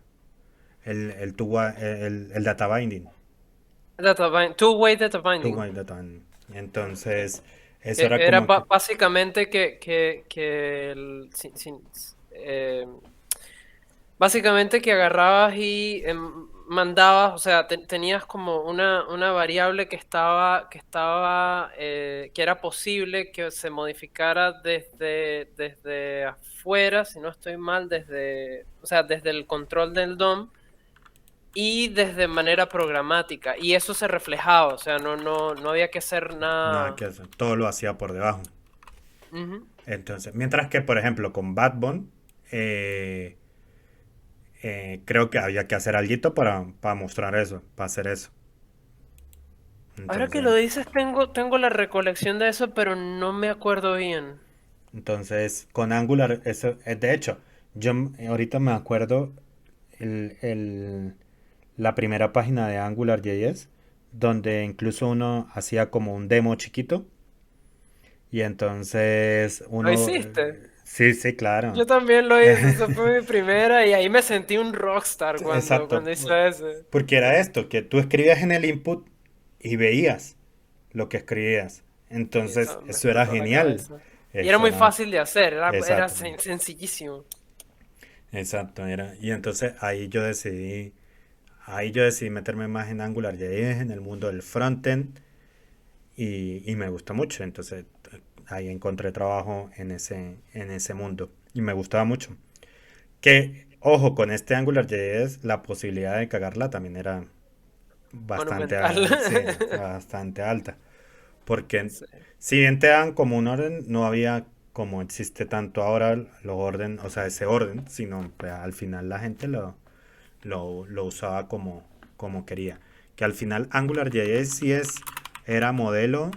el data binding. Two-way data binding. Two-way data binding. Entonces, eso Que era era como que... básicamente que básicamente que agarrabas y mandabas, o sea, tenías como una variable que era posible que se modificara desde afuera, si no estoy mal, o sea, desde el control del DOM y desde manera programática. Y eso se reflejaba, o sea, no había que hacer Nada nada. que hacer. Todo lo hacía por debajo. Ujú. Entonces, mientras que, por ejemplo, con Backbone, creo que había que hacer algo para mostrar eso, para hacer eso. Ahora que lo Entonces, dices, tengo la recolección de eso, pero no me acuerdo bien. con Angular, eso, de hecho, ahorita me acuerdo la primera página de AngularJS, donde incluso uno hacía como un demo chiquito, y entonces ¿Lo uno, hiciste? sí, sí, claro, Yo también lo hice, esa fue mi primera y ahí me sentí un rockstar exacto, cuando hice eso. porque era esto, que tú escribías en el input y veías lo que escribías. Y Entonces, eso me eso era explotó la genial. cabeza. Y era Eso muy era, fácil de hacer, era exacto, sencillísimo. exacto, era. Y entonces ahí yo decidí meterme más en AngularJS, en el mundo del frontend, y me gustó mucho. Entonces, ahí encontré trabajo en ese mundo. Y me gustaba mucho. Que, ojo, con este AngularJS, la posibilidad de cagarla también era bastante, Monumental. sí, bastante alta. Porque Sí. si bien te dan como un orden, no había como existe tanto ahora los orden, o sea, ese orden, sino pues, al final la gente lo usaba como quería. Que al final AngularJS sí era modelo,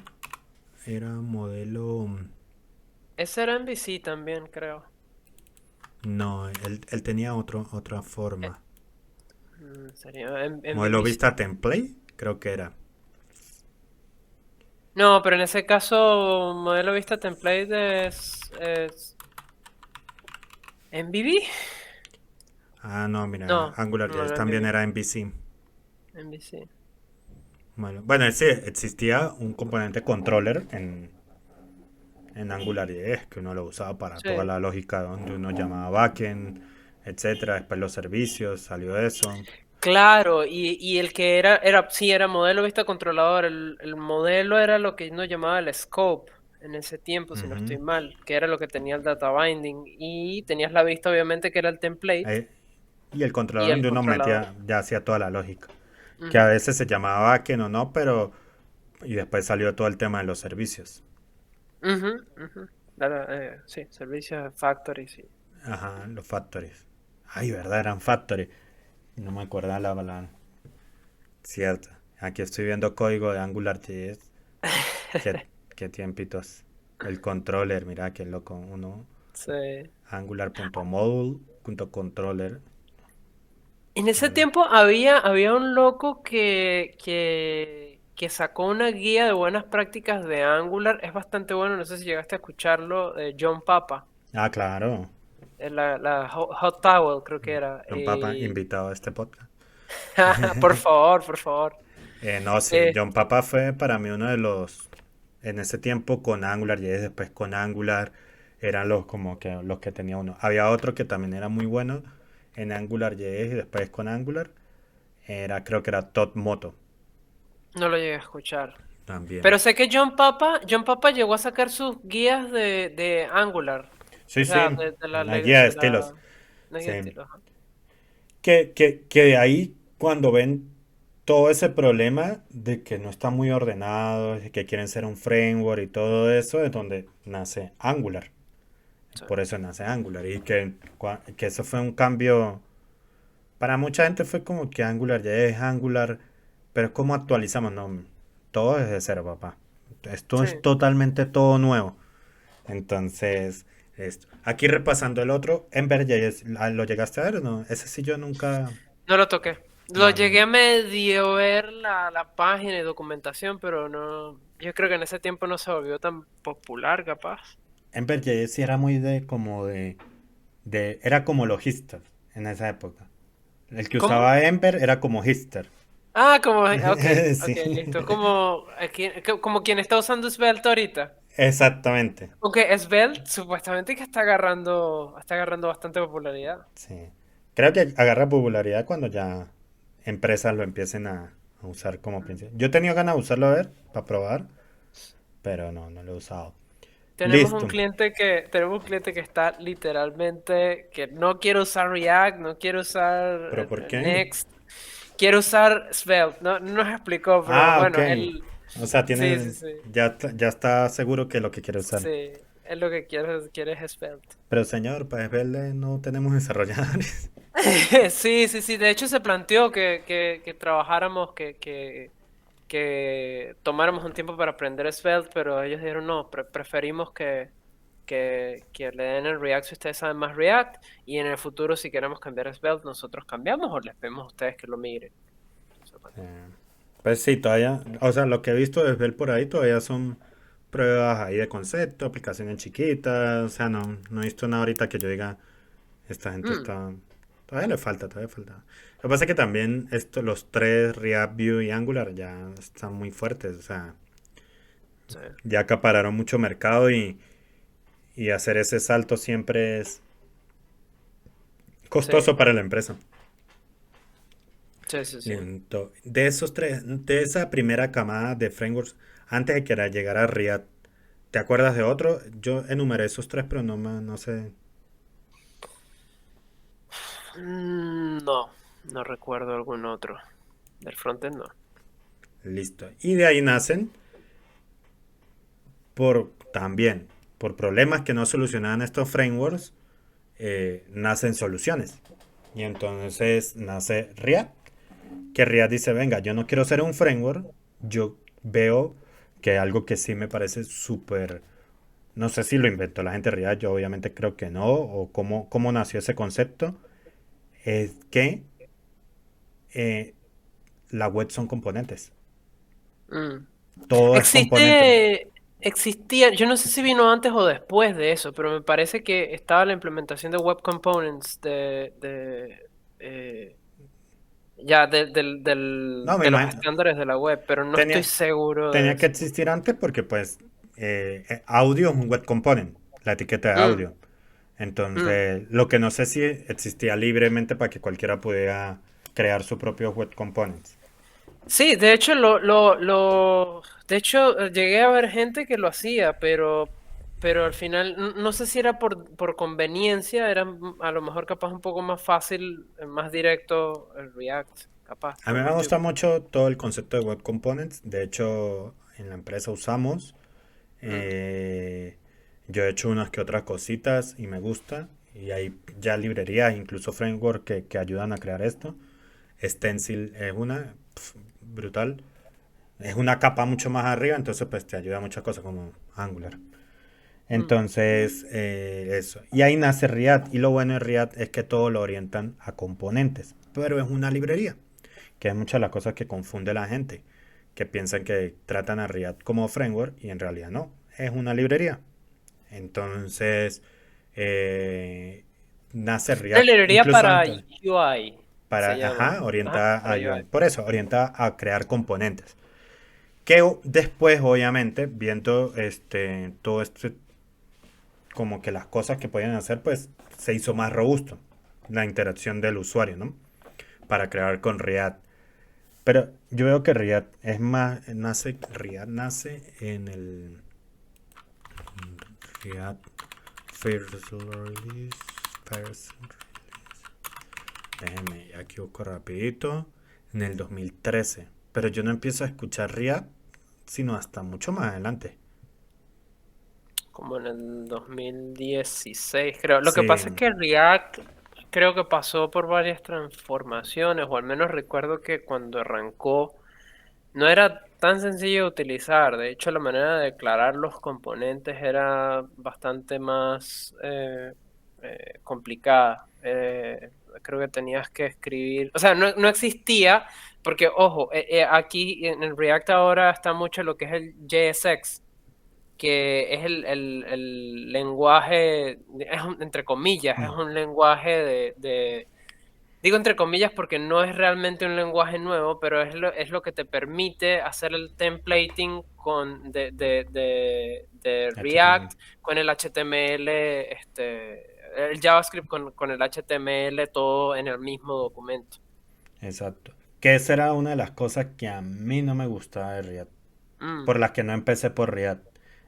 Ese era NBC también, creo. no, él tenía otra Eh, forma. sería en Modelo BBC. Vista Template, creo que era. No, pero en ese caso, modelo vista template es MVB. Ah, no, mira, No, no AngularJS era también MVB. era MVC. NBC. Bueno, sí, existía un componente controller en AngularJS que uno lo usaba para toda Sí. la lógica donde uno llamaba backend, etcétera. Después los servicios, salió eso. Claro, y el que sí, era modelo vista controlador. El modelo era lo que uno llamaba el scope en ese tiempo, si no Ujú. estoy mal, que era lo que tenía el data binding. Y tenías la vista, obviamente, que era el template Eh, y el y controlador el donde uno controlador. metía, ya hacía toda la lógica. que a Ujú, veces se llamaba backend o no, pero y después salió todo el tema de los servicios. ujú, ujú. Sí, servicios factory, sí. Ajá, los factories. Ay, verdad, eran factories. No me acuerdo la palabra. Cierto. Aquí estoy viendo código de AngularJS. Qué, qué tiempitos. El controller, mira qué loco. Uno, Sí. angular.module.controller. En ese Ala. tiempo había un loco que sacó una guía de buenas prácticas de Angular. Es bastante bueno, no sé si llegaste a escucharlo, John Papa. Ah, claro. La Hot Towel, creo que era. John Papa, invitado a este podcast. Por favor, por favor. No, sí, Eh, John Papa fue para mí uno de los, en ese tiempo con Angular, y después con Angular, eran los como que los que tenía uno. Había otro que también era muy bueno en AngularJS y después con Angular, era, creo que era Todd Moto, no lo llegué a escuchar. también. Pero sé que John Papa llegó a sacar sus guías de Angular. Sí, O sea, sí, de la, una guía de de estilos. la, una guía de Sí. estilo. Ajá. Que de ahí, cuando ven todo ese problema de que no está muy ordenado, de que quieren ser un framework y todo eso, es donde nace Angular. Sí. Por eso nace Angular. Y que eso fue un cambio. Para mucha gente fue como que Angular ya es Angular. Pero ¿cómo actualizamos? No, todo es de cero, papá. Esto Sí. es totalmente todo nuevo. Entonces, esto. Aquí repasando el otro, Ember.js, ¿lo llegaste a ver o no? Ese sí yo nunca. No lo toqué. Lo No, no. llegué a medio ver la página y documentación, pero no. Yo creo que en ese tiempo no se volvió tan popular, capaz. Ember.js sí era muy era como los Hister en esa época. El que ¿Cómo? usaba Ember era como Hister. Ah, como. Ok, ok, Sí, listo. Como, como quien está usando Svelte ahorita. exactamente. Aunque Svelte supuestamente que está agarrando bastante popularidad. Sí. Creo que agarra popularidad cuando ya empresas lo empiecen a usar como principio. Yo he tenido ganas de usarlo a ver, para probar, pero no, no lo he usado. Listo. Tenemos un cliente que está literalmente que no quiere usar React, no quiere usar ¿Pero por qué? Next, quiere usar Svelte. No, no nos explicó, pero Ah, ok. bueno, él, O sea, sí, sí, tiene, sí, ya está seguro que lo que quiere usar. sí, él lo que quiere es Svelte. Pero señor, para verle no tenemos desarrolladores. Sí, sí, sí. De hecho, se planteó que trabajáramos, que tomáramos un tiempo para aprender Svelte, pero ellos dijeron no, preferimos que le den el React si ustedes saben más React, y en el futuro, si queremos cambiar a Svelte, nosotros cambiamos o les pedimos a ustedes que lo migren. Eso fue todo. Eh, pues sí, todavía, o sea, lo que he visto de ver por ahí todavía son pruebas ahí de concepto, aplicaciones chiquitas, o sea, no, no he visto nada ahorita que yo diga, esta gente Mm, está, todavía le falta, todavía falta. Lo que pasa es que también los tres, React, Vue y Angular, ya están muy fuertes, o sea, sí, ya acapararon mucho mercado y hacer ese salto siempre es sí, costoso para la empresa. sí, sí, sí. Listo. De esos tres, de esa primera camada de frameworks, antes de que llegara React, ¿te acuerdas de otro? Yo enumeré esos tres, pero no sé. No, no recuerdo algún otro. Del frontend no. Listo. Y de ahí nacen también, por problemas que no solucionaban estos frameworks, nacen soluciones. Y entonces nace React, que React dice, venga, yo no quiero ser un framework, yo veo que algo que sí me parece súper. No sé si lo inventó la gente real, yo obviamente creo que no, o cómo nació ese concepto, es que eh, la web son componentes. Mm. Todo es componente. Existía, yo no sé si vino antes o después de eso, pero me parece que estaba la implementación de Web Components eh, ya No, me de los imagino. estándares de la web, pero no estoy Tenía, seguro de tenía que eso. existir antes porque pues audio es un web component, la etiqueta de Mm, audio. mm. Entonces, lo que no sé si existía libremente para que cualquiera pudiera crear su propio web components. Sí, de hecho, de hecho, llegué a ver gente que lo hacía, pero al final, no sé si era por conveniencia, era a lo mejor capaz un poco más fácil, más directo el React. capaz, A por mí el me motivo. gusta mucho todo el concepto de Web Components. De hecho, en la empresa usamos. Mm, eh, yo he hecho unas que otras cositas y me gusta. Y hay ya librerías, incluso framework que ayudan a crear esto. Stencil es una, brutal. Es una capa mucho más arriba, entonces pues te ayuda a muchas cosas como Angular. mm. Entonces, eso. Y ahí nace React. Y lo bueno de React es que todo lo orientan a componentes. Pero es una librería, que es muchas de las cosas que confunde la gente. Que piensan que tratan a React como framework y en realidad no. Es una librería. Entonces, eh, nace Una React. librería Incluso para antes. UI, Para, se llama. ajá, Ajá, orientada a para UI. UI. Por eso, orientada a crear componentes. Que después, obviamente, viendo todo este como que las cosas que podían hacer, pues se hizo más robusto la interacción del usuario, ¿no? Para crear con React. Pero yo veo que React es más, React nace en el React First Release, First, déjeme, aquí busco rapidito, en el 2013. Pero yo no empiezo a escuchar React sino hasta mucho más adelante. Como en el 2016, creo. Lo que Sí, pasa es que React creo que pasó por varias transformaciones, o al menos recuerdo que cuando arrancó no era tan sencillo de utilizar. De hecho, la manera de declarar los componentes era bastante más complicada. Creo que tenías que escribir, o sea, no existía, porque ojo, aquí en el React ahora está mucho lo que es el JSX, que es el lenguaje, entre comillas, es un lenguaje digo entre comillas porque no es realmente un lenguaje nuevo, pero es lo que te permite hacer el templating de HTML. React con el HTML, el JavaScript con el HTML, todo en el mismo documento. Exacto. Que esa era una de las cosas que a mí no me gustaba de React. Mm. Por las que no empecé por React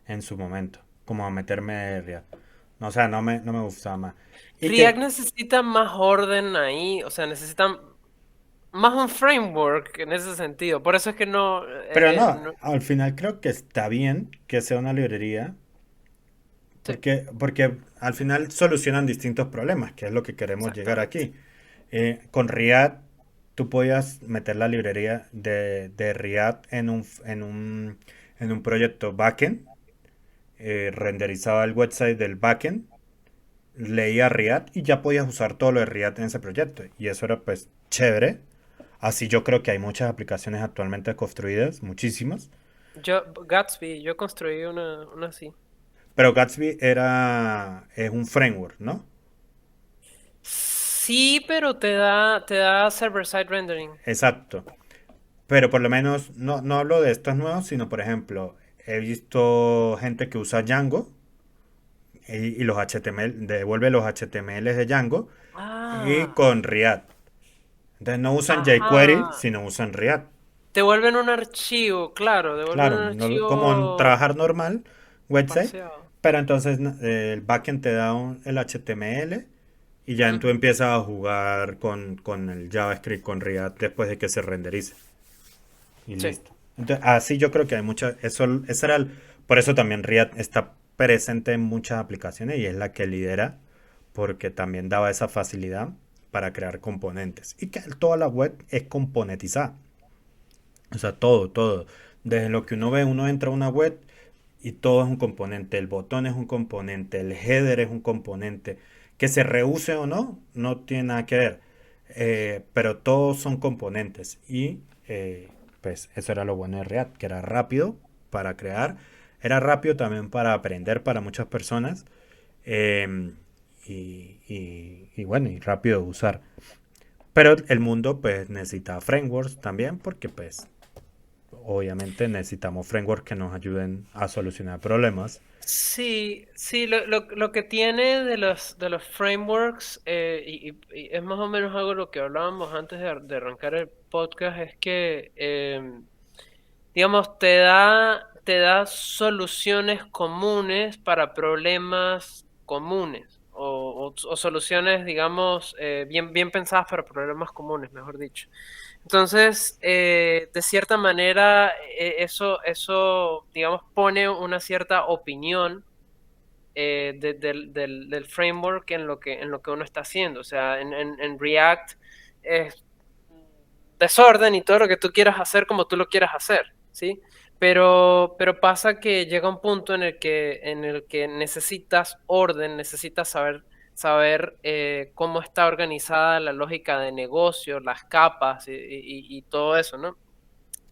en su momento. Como a meterme de React. No, o sea, no me gustaba más. Y React que, necesita más orden ahí, o sea, necesita más un framework en ese sentido. Por eso es que pero no, no. al final creo que está bien que sea una librería. Sí, Porque al final solucionan distintos problemas, que es lo que queremos llegar exactamente. aquí. Con React, tú podías meter la librería de React en un proyecto backend, renderizaba el website del backend, leía React y ya podías usar todo lo de React en ese proyecto. Y eso era pues chévere. Así yo creo que hay muchas aplicaciones actualmente construidas, muchísimas. Gatsby, yo construí una así. Pero Gatsby es un framework, ¿no? Sí, pero te da server-side rendering. Exacto. Pero por lo menos no hablo de estas nuevas, sino por ejemplo, he visto gente que usa Django y los HTML, devuelve los HTML de Django y Ah, con React. Entonces no usan jQuery, ajá. sino usan React. Devuelven un archivo, claro, devuelven Claro, un como en archivo trabajar normal, website, parseado. pero entonces el backend te da el HTML y ya tú Ujú, empiezas a jugar con el JavaScript, con React después de que se renderice. Y sí. listo. Entonces, así yo creo que hay muchas, por eso también React está presente en muchas aplicaciones y es la que lidera porque también daba esa facilidad para crear componentes y que toda la web es componentizada. O sea, todo. Desde lo que uno ve, uno entra a una web y todo es un componente. El botón es un componente, el header es un componente. Que se reuse o no, no tiene nada que ver. Pero todos son componentes. Y pues eso era lo bueno de React, que era rápido para crear. Era rápido también para aprender para muchas personas. eh, y bueno, y rápido de usar. Pero el mundo pues necesita frameworks también porque pues obviamente necesitamos frameworks que nos ayuden a solucionar problemas. Sí, sí, lo que tiene de los frameworks, y es más o menos algo lo que hablábamos antes de arrancar el podcast, es que, digamos, te da soluciones comunes para problemas comunes, o soluciones, digamos, bien pensadas para problemas comunes, mejor dicho. Entonces, de cierta manera, eso, digamos, pone una cierta opinión del framework en lo que uno está haciendo. O sea, en React es desorden y todo lo que tú quieras hacer como tú lo quieras hacer, ¿sí? Pero pasa que llega un punto en el que necesitas orden, necesitas saber cómo está organizada la lógica de negocio, las capas y todo eso, ¿no?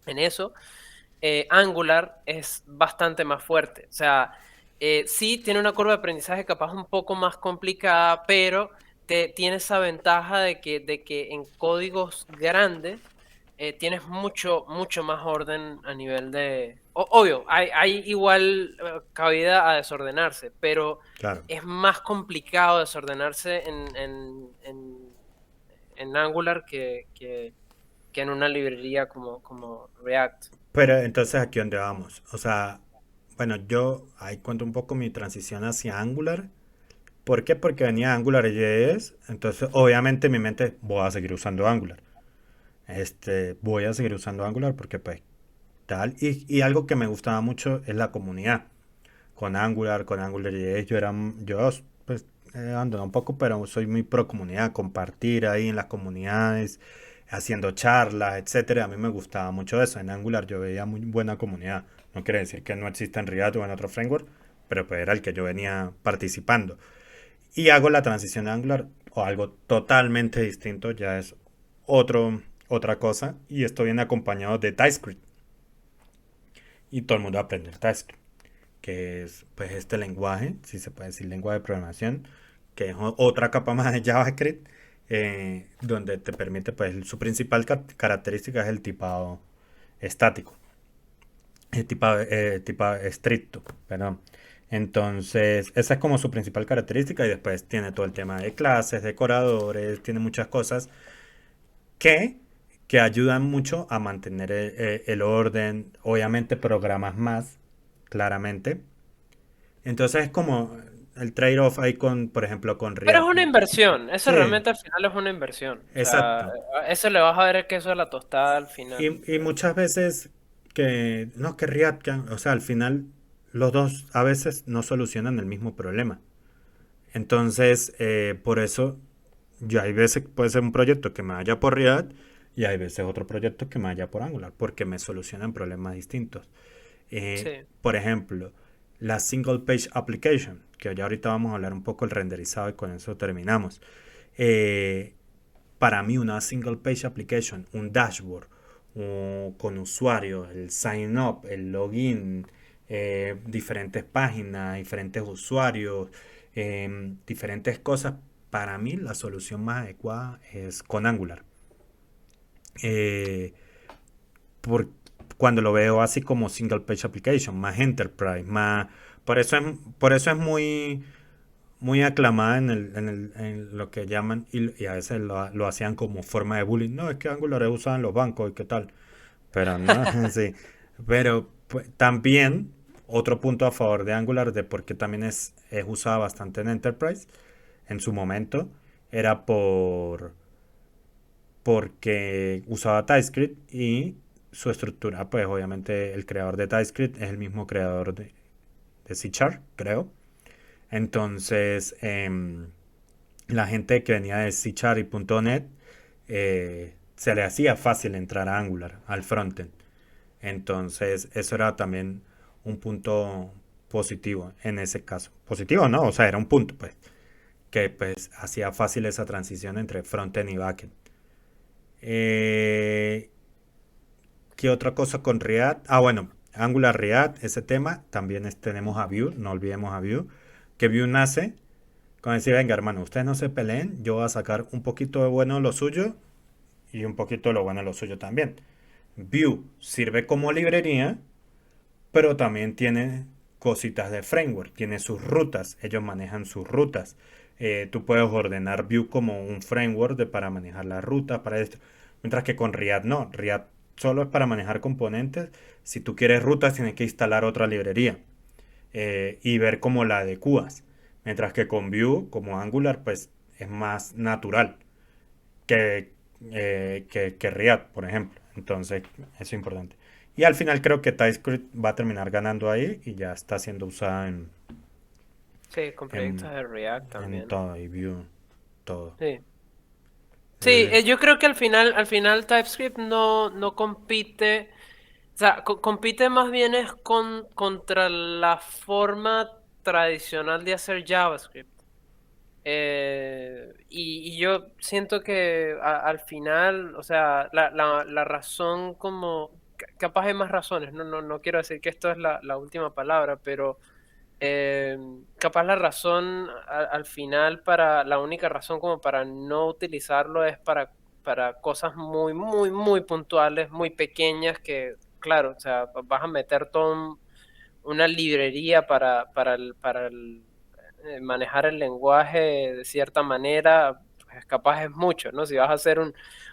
En eso, Angular es bastante más fuerte. O sea, sí tiene una curva de aprendizaje capaz un poco más complicada, pero tiene esa ventaja de que en códigos grandes tienes mucho, mucho más orden a nivel de... obvio, hay igual cabida a desordenarse, pero Claro. es más complicado desordenarse en Angular que en una librería como React. Pero entonces aquí donde vamos. O sea, bueno, yo ahí cuento un poco mi transición hacia Angular. ¿Por qué? Porque venía AngularJS. Entonces, obviamente en mi mente voy a seguir usando Angular. Voy a seguir usando Angular porque pues tal. Y algo que me gustaba mucho es la comunidad. Con AngularJS, yo pues he abandonado un poco, pero soy muy pro comunidad, compartir ahí en las comunidades, haciendo charlas, etcétera. A mí me gustaba mucho eso. En Angular yo veía muy buena comunidad. No quiere decir que no exista en React o en otro framework, pero pues era el que yo venía participando. Y hago la transición a Angular o algo totalmente distinto, ya es otra cosa. Y esto viene acompañado de TypeScript. Y todo el mundo aprende el TypeScript, que es pues este lenguaje, si se puede decir lenguaje de programación, que es otra capa más de JavaScript, donde te permite, pues su principal característica es el tipado estático, el tipado estricto, perdón. Entonces, esa es como su principal característica y después tiene todo el tema de clases, decoradores, tiene muchas cosas que, que ayudan mucho a mantener el orden, obviamente programas más, claramente. Entonces es como el trade-off ahí con, por ejemplo, con Pero es React. una inversión, eso Sí, realmente al final es una inversión. O sea, exacto. a eso le vas a ver el queso de la tostada al final. Y muchas veces que, no, que React, o sea, al final los dos a veces no solucionan el mismo problema. Entonces, por eso, yo hay veces puede ser un proyecto que me vaya por React y hay veces otro proyecto que me vaya por Angular, porque me solucionan problemas distintos. Sí. Por ejemplo, la Single Page Application, que ya ahorita vamos a hablar un poco del renderizado y con eso terminamos. Eh, para mí una Single Page Application, un dashboard con usuarios, el sign up, el login, diferentes páginas, diferentes usuarios, diferentes cosas, para mí la solución más adecuada es con Angular. Eh, por, cuando lo veo así como single page application, más enterprise, más... por eso es muy aclamada en lo que llaman, y a veces lo hacían como forma de bullying. No, es que Angular es usado en los bancos y qué tal. Pero no, sí. Pero pues, también otro punto a favor de Angular, de porque también es usada bastante en Enterprise, en su momento, era porque usaba TypeScript y su estructura, pues obviamente el creador de TypeScript es el mismo creador de C Sharp, creo. Entonces, la gente que venía de C Sharp y .NET se le hacía fácil entrar a Angular, al frontend. Entonces, eso era también un punto positivo en ese caso. Positivo, ¿no? O sea, era un punto, pues, que pues hacía fácil esa transición entre frontend y backend. Eh, ¿Qué otra cosa con React? Ah, bueno, Angular React, ese tema. También tenemos a Vue, no olvidemos a Vue. Que Vue nace con decir, venga hermano, ustedes no se peleen, yo voy a sacar un poquito de bueno de lo suyo y un poquito de lo bueno de lo suyo también. Vue sirve como librería, pero también tiene cositas de framework, tiene sus rutas, ellos manejan sus rutas. Tú puedes ordenar Vue como un framework para manejar las rutas, para esto. Mientras que con React no, React solo es para manejar componentes. Si tú quieres rutas, tienes que instalar otra librería y ver cómo la adecuas. Mientras que con Vue, como Angular, pues es más natural. Que que React, por ejemplo. Entonces, eso es importante. Y al final creo que TypeScript va a terminar ganando ahí y ya está siendo usada Sí, con en, proyectos de React en también. todo, y Vue, todo. Sí. Sí, El- yo creo que al final TypeScript no compite, o sea, compite más bien es contra la forma tradicional de hacer JavaScript. Y yo siento que al final, o sea, la razón como, capaz hay más razones, no quiero decir que esto es la última palabra, pero eh, capaz la razón al final la única razón como para no utilizarlo es para cosas muy puntuales, muy pequeñas que, claro, o sea, vas a meter una librería para manejar el lenguaje de cierta manera, pues capaz es mucho, ¿no? Si vas a hacer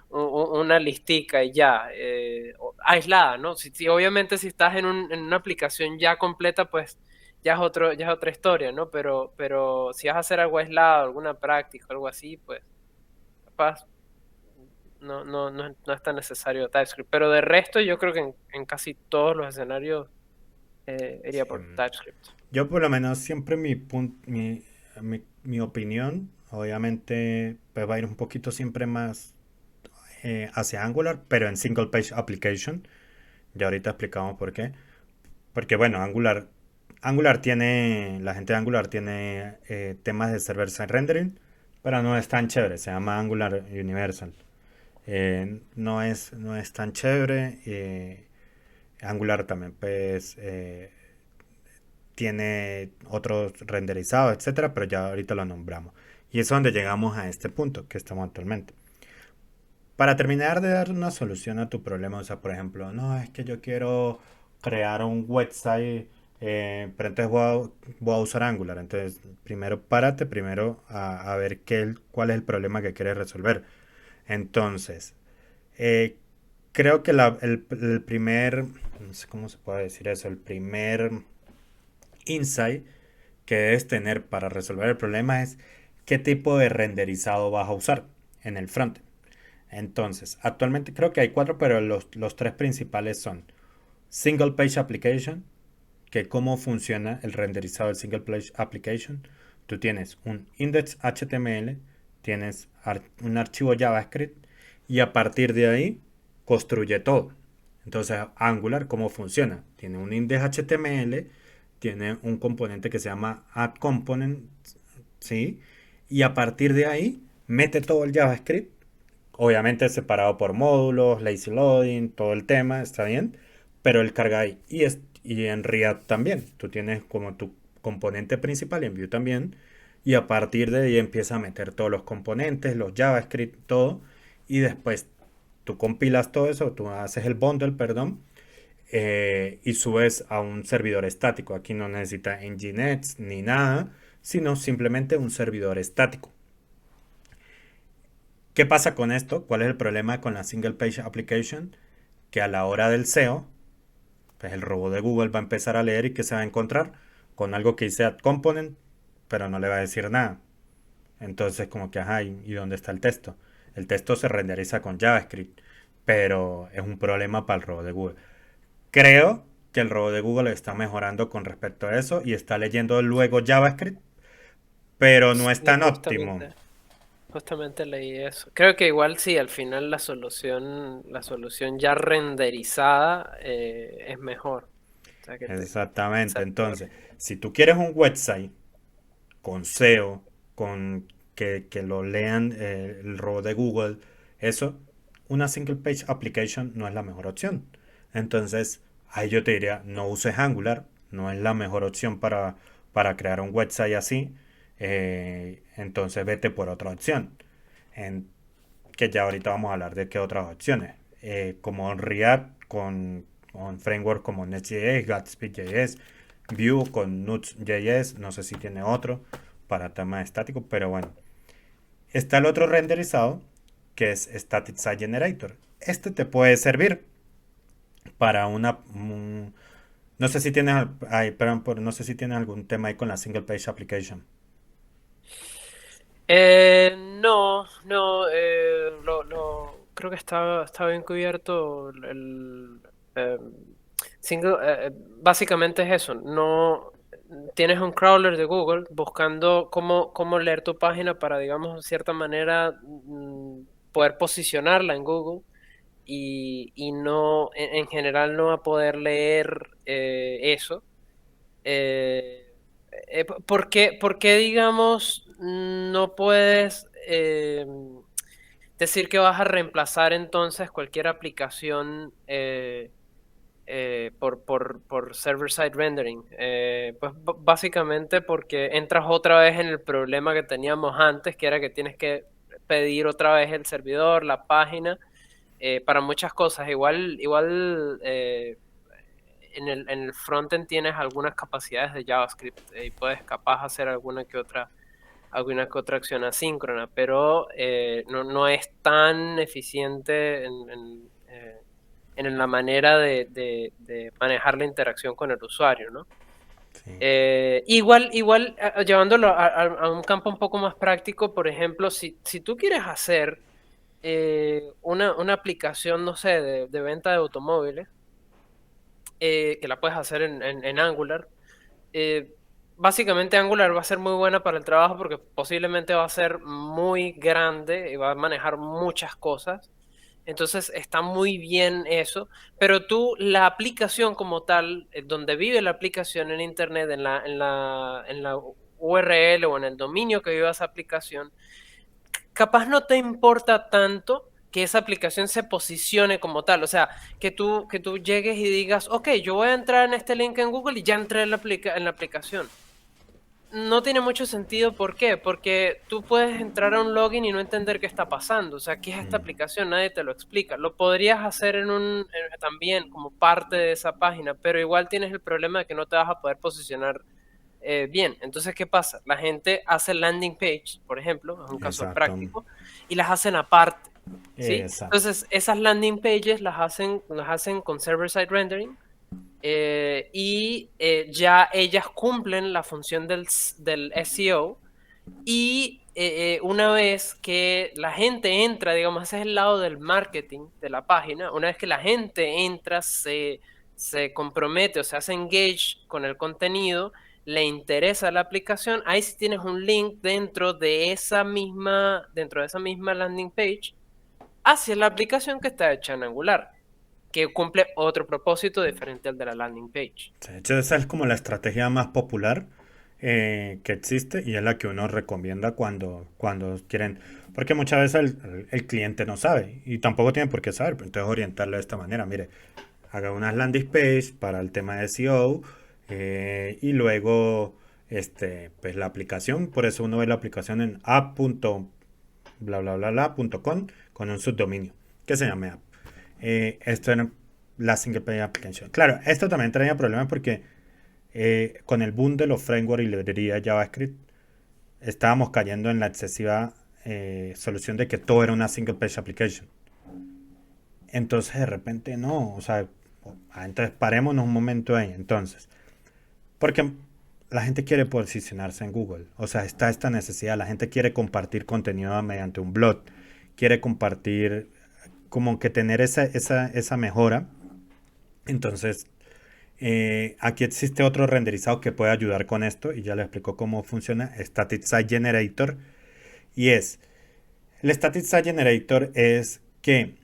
una listica y ya, aislada, ¿no? Obviamente si estás en una aplicación ya completa, pues ya es otra historia, ¿no? Pero si vas a hacer algo aislado, alguna práctica, algo así, pues capaz no es tan necesario TypeScript. Pero de resto yo creo que en casi todos los escenarios iría sí. por TypeScript. Yo por lo menos siempre mi opinión, obviamente, pues va a ir un poquito siempre más hacia Angular, pero en single page application. Ya ahorita explicamos por qué. Porque bueno, la gente de Angular tiene temas de server-side rendering, pero no es tan chévere, se llama Angular Universal. No es tan chévere. Angular también, pues, tiene otros renderizados, etcétera, pero ya ahorita lo nombramos. Y es donde llegamos a este punto que estamos actualmente. Para terminar de dar una solución a tu problema, o sea, por ejemplo, no, es que yo quiero crear un website, pero entonces voy a usar Angular. Entonces, primero párate, primero a ver cuál es el problema que quieres resolver. Entonces, eh, creo que el primer, no sé cómo se puede decir eso, el primer insight que debes tener para resolver el problema es qué tipo de renderizado vas a usar en el front. Entonces, actualmente creo que hay cuatro, pero los tres principales son Single Page Application, que cómo funciona el renderizado del Single Page Application. Tú tienes un index HTML, tienes un archivo JavaScript y a partir de ahí construye todo. Entonces, Angular, ¿cómo funciona? Tiene un index HTML, tiene un componente que se llama add component, ¿sí? Y a partir de ahí mete todo el JavaScript, obviamente separado por módulos, lazy loading, todo el tema, está bien, pero él carga ahí. Y en React también, tú tienes como tu componente principal y en Vue también, y a partir de ahí empieza a meter todos los componentes, los JavaScript, todo, y después tú compilas todo eso, tú haces el bundle, perdón, y subes a un servidor estático. Aquí no necesita Nginx ni nada, sino simplemente un servidor estático. ¿Qué pasa con esto? ¿Cuál es el problema con la Single Page Application? Que a la hora del SEO, pues el robot de Google va a empezar a leer y que se va a encontrar con algo que dice add component, pero no le va a decir nada. Entonces, como que, ajá, ¿y dónde está el texto? El texto se renderiza con JavaScript, pero es un problema para el robot de Google. Creo que el robot de Google está mejorando con respecto a eso y está leyendo luego JavaScript, pero no es Sí, tan óptimo. justamente leí eso. Creo que igual sí, al final la solución ya renderizada es mejor. O sea, Exactamente. exacto. Entonces, si tú quieres un website con SEO, con que lo lean el robot de Google, eso, una single page application no es la mejor opción. Entonces, ahí yo te diría, no uses Angular, no es la mejor opción para crear un website así. Entonces, vete por otra opción. En, que ya ahorita vamos a hablar de qué otras opciones. Como React con framework como Next.js, Gatsby.js, Vue con Nuxt.js, no sé si tiene otro para temas estáticos, pero bueno. Está el otro renderizado que es Static Site Generator. Este te puede servir para no sé si tienes, perdón, no sé si tienes algún tema ahí con la single page application. No, creo que está bien cubierto eh, single, básicamente es eso. No tienes un crawler de Google buscando cómo leer tu página para, digamos, de cierta manera poder posicionarla en Google y no, en general no va a poder leer eso. Eh, por qué, digamos, no puedes decir que vas a reemplazar entonces cualquier aplicación por server-side rendering? Pues básicamente porque entras otra vez en el problema que teníamos antes, que era que tienes que pedir otra vez el servidor, la página, para muchas cosas. Igual en el frontend tienes algunas capacidades de JavaScript y puedes capaz hacer alguna que otra acción asíncrona, pero no es tan eficiente en la manera de manejar la interacción con el usuario, ¿no? Sí. Igual llevándolo a un campo un poco más práctico, por ejemplo, si tú quieres hacer una aplicación, no sé, de venta de automóviles, que la puedes hacer en Angular, eh, básicamente Angular va a ser muy buena para el trabajo porque posiblemente va a ser muy grande y va a manejar muchas cosas. Entonces está muy bien eso, pero tú la aplicación como tal, donde vive la aplicación en Internet, en la URL o en el dominio que viva esa aplicación, capaz no te importa tanto que esa aplicación se posicione como tal. O sea, que tú llegues y digas, ok, yo voy a entrar en este link en Google y ya entré en la aplicación. No tiene mucho sentido, ¿por qué? Porque tú puedes entrar a un login y no entender qué está pasando. O sea, ¿qué es esta Mm, aplicación? Nadie te lo explica. Lo podrías hacer también como parte de esa página, pero igual tienes el problema de que no te vas a poder posicionar bien. Entonces, ¿qué pasa? La gente hace landing page, por ejemplo, es un caso exacto. práctico, y las hacen aparte, ¿sí? Exacto. Entonces, esas landing pages las hacen con server-side rendering y ya ellas cumplen la función del SEO y una vez que la gente entra, digamos, ese es el lado del marketing de la página, una vez que la gente entra, se compromete o se hace engage con el contenido, le interesa la aplicación, ahí sí tienes un link dentro de esa misma landing page hacia la aplicación que está hecha en Angular, que cumple otro propósito diferente al de la landing page. De hecho, esa es como la estrategia más popular que existe y es la que uno recomienda cuando quieren, porque muchas veces el cliente no sabe y tampoco tiene por qué saber, pero entonces orientarlo de esta manera, mire, haga unas landing page para el tema de SEO y luego pues la aplicación, por eso uno ve la aplicación en app.com con un subdominio que se llame app. Esto era la single page application. Claro, esto también traía problemas porque con el boom de los frameworks y librerías JavaScript estábamos cayendo en la excesiva solución de que todo era una single page application. Entonces de repente no, o sea, entonces parémonos un momento ahí. Entonces, porque la gente quiere posicionarse en Google, o sea, está esta necesidad, la gente quiere compartir contenido mediante un blog, quiere compartir, como que tener esa mejora. Entonces, aquí existe otro renderizado que puede ayudar con esto y ya le explico cómo funciona, Static Site Generator. Y el Static Site Generator es que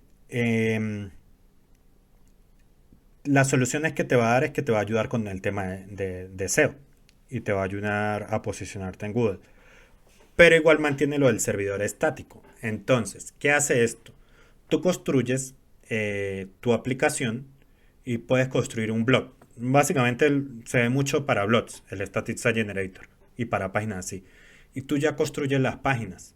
las soluciones que te va a dar es que te va a ayudar con el tema de SEO y te va a ayudar a posicionarte en Google. Pero igual mantiene lo del servidor estático. Entonces, ¿qué hace esto? Tú construyes tu aplicación y puedes construir un blog. Básicamente se ve mucho para blogs, el Static Site Generator, y para páginas así. Y tú ya construyes las páginas.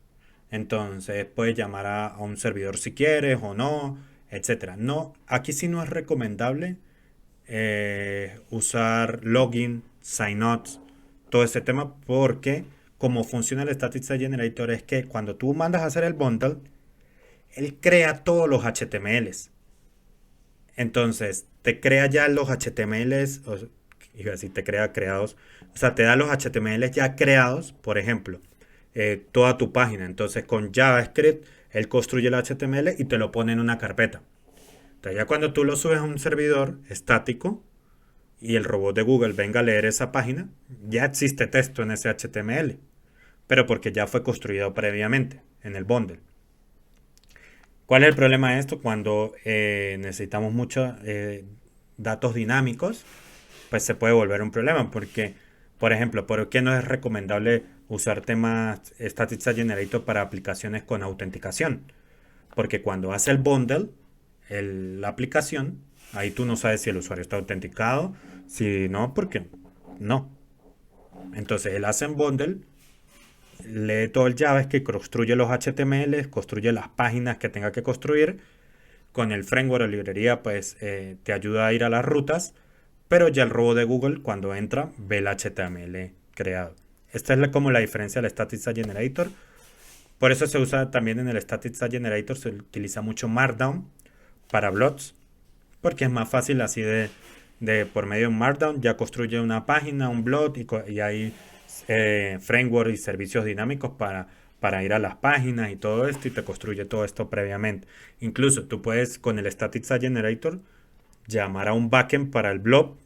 Entonces puedes llamar a un servidor si quieres o no, etcétera. No, aquí sí no es recomendable usar login, signups, todo ese tema, porque como funciona el Static Site Generator es que cuando tú mandas a hacer el bundle, él crea todos los HTMLs. Entonces, te crea ya los HTMLs, iba a decir, te crea creados, o sea, te da los HTMLs ya creados, por ejemplo. toda tu página. Entonces con JavaScript él construye el HTML y te lo pone en una carpeta. Entonces ya cuando tú lo subes a un servidor estático y el robot de Google venga a leer esa página, ya existe texto en ese HTML, pero porque ya fue construido previamente en el bundle. ¿Cuál es el problema de esto? Cuando necesitamos muchos datos dinámicos, pues se puede volver un problema porque, por ejemplo, ¿por qué no es recomendable usar temas Static Site Generator para aplicaciones con autenticación? Porque cuando hace el bundle, la aplicación, ahí tú no sabes si el usuario está autenticado, si no, porque no. Entonces él hace en bundle, lee todo el JavaScript, construye los HTML, construye las páginas que tenga que construir. Con el framework o librería, pues te ayuda a ir a las rutas, pero ya el robot de Google, cuando entra, ve el HTML creado. Esta es como la diferencia del Static Site Generator. Por eso se usa también en el Static Site Generator, se utiliza mucho Markdown para blogs, porque es más fácil así de por medio de un Markdown ya construye una página, un blog y hay framework y servicios dinámicos para ir a las páginas y todo esto y te construye todo esto previamente. Incluso tú puedes con el Static Site Generator llamar a un backend para el blog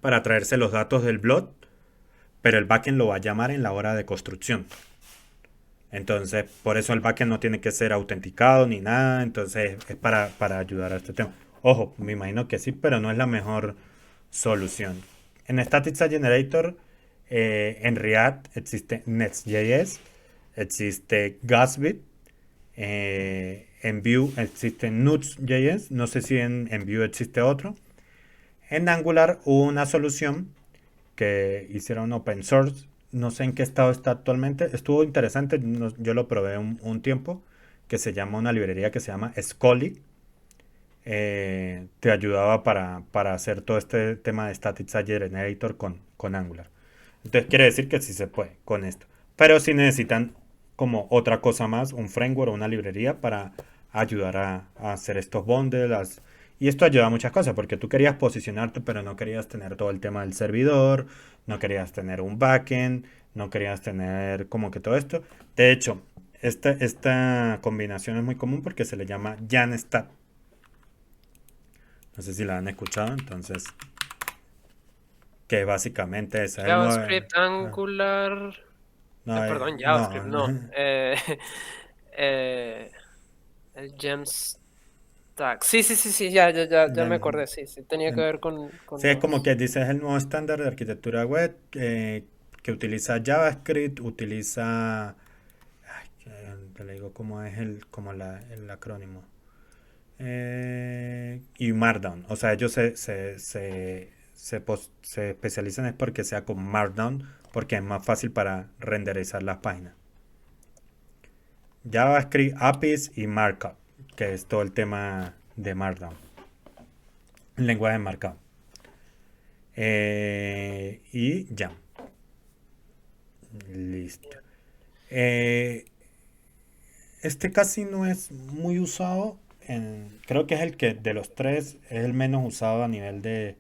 para traerse los datos del blog, pero el backend lo va a llamar en la hora de construcción. Entonces, por eso el backend no tiene que ser autenticado ni nada. Entonces, es para ayudar a este tema. Ojo, me imagino que sí, pero no es la mejor solución. En Static Site Generator, en React existe Next.js, existe Gatsby, en Vue existe Nuxt.js, no sé si en Vue existe otro. En Angular hubo una solución que hicieron open source. No sé en qué estado está actualmente. Estuvo interesante. Yo lo probé un tiempo. Que se llama una librería que se llama Scully. Te ayudaba para hacer todo este tema de Static Site Generator con Angular. Entonces quiere decir que sí se puede con esto. Pero si necesitan como otra cosa más, un framework o una librería para ayudar a hacer estos bundles. Y esto ayuda a muchas cosas, porque tú querías posicionarte, pero no querías tener todo el tema del servidor, no querías tener un backend, no querías tener como que todo esto. De hecho, esta combinación es muy común porque se le llama JANStat. No sé si la han escuchado, entonces, que básicamente es el nuevo... JavaScript, Angular. No, Perdón, JavaScript, no, no. Eh, el Gems Tag. Sí, sí, sí, sí, ya ya me no. acordé, sí, sí. Tenía que ver con Sí, es como los. que dice, es el nuevo estándar de arquitectura web que utiliza JavaScript, utiliza... Ay, te le digo cómo es el acrónimo. Y Markdown. O sea, ellos se especializan es porque sea con Markdown, porque es más fácil para renderizar las páginas. JavaScript, APIs y Markup, que es todo el tema de Markdown. Lenguaje de markup. Y ya. Listo. Eh, este casi no es muy usado. Creo que es el que de los tres es el menos usado a nivel de...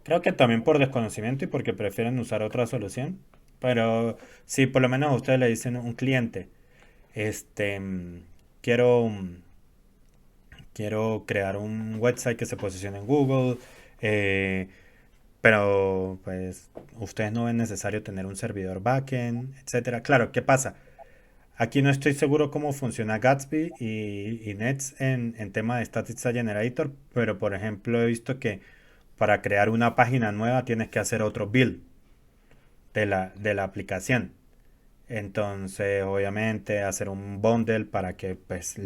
Creo que también por desconocimiento y porque prefieren usar otra solución. Pero si por lo menos a ustedes le dicen un cliente, este, quiero, quiero crear un website que se posicione en Google, eh, pero pues ustedes no ven necesario tener un servidor backend, etcétera. Claro, ¿qué pasa? Aquí no estoy seguro cómo funciona Gatsby y Nets en tema de Static Site Generator, pero por ejemplo he visto que para crear una página nueva tienes que hacer otro build de la aplicación. Entonces, obviamente, hacer un bundle para que pues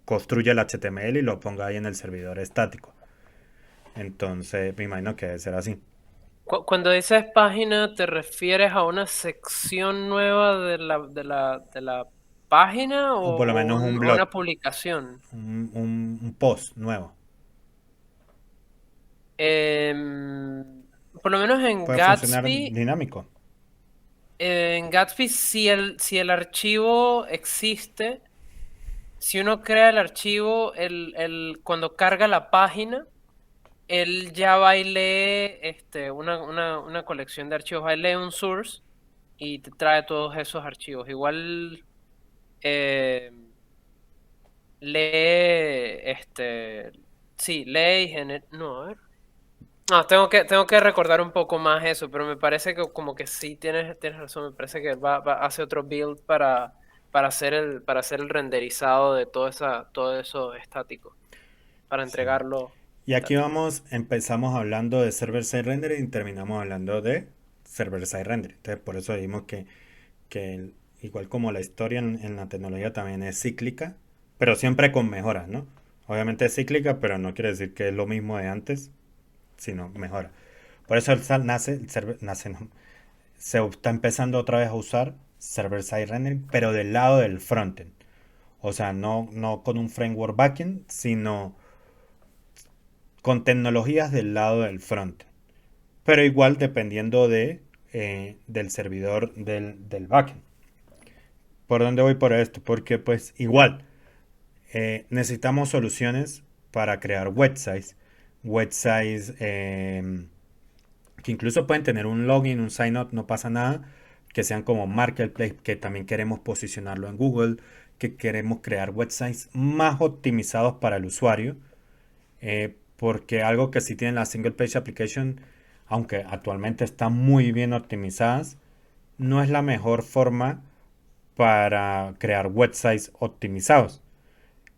construya el HTML y lo ponga ahí en el servidor estático. Entonces, me imagino que debe ser así. Cuando dices página, ¿te refieres a una sección nueva de la página O por lo menos un o blog, una publicación? un post nuevo. Por lo menos en Puede funcionar Gatsby, dinámico. si el archivo existe, si uno crea el archivo, cuando carga la página, él ya va y lee una colección de archivos, va y lee un source y te trae todos esos archivos. Igual eh, lee, sí, lee y no, a ver. No, tengo que recordar un poco más eso, pero me parece que como que sí tienes razón, me parece que hace otro build para hacer el renderizado de todo eso estático, para Sí. entregarlo Y aquí estático. empezamos hablando de server-side rendering y terminamos hablando de server-side rendering. Entonces, por eso dijimos que igual como la historia en la tecnología también es cíclica, pero siempre con mejoras, ¿no? Obviamente es cíclica, pero no quiere decir que es lo mismo de antes, sino mejora. Por eso nace, no, se está empezando otra vez a usar server-side rendering, pero del lado del frontend. O sea, no con un framework backend, sino con tecnologías del lado del frontend. Pero igual dependiendo del servidor del backend. ¿Por dónde voy por esto? Porque pues igual necesitamos soluciones para crear websites. Websites que incluso pueden tener un login, un sign up, no pasa nada. Que sean como marketplace, que también queremos posicionarlo en Google, que queremos crear websites más optimizados para el usuario. Porque algo que sí tienen las single page application, aunque actualmente están muy bien optimizadas, no es la mejor forma para crear websites optimizados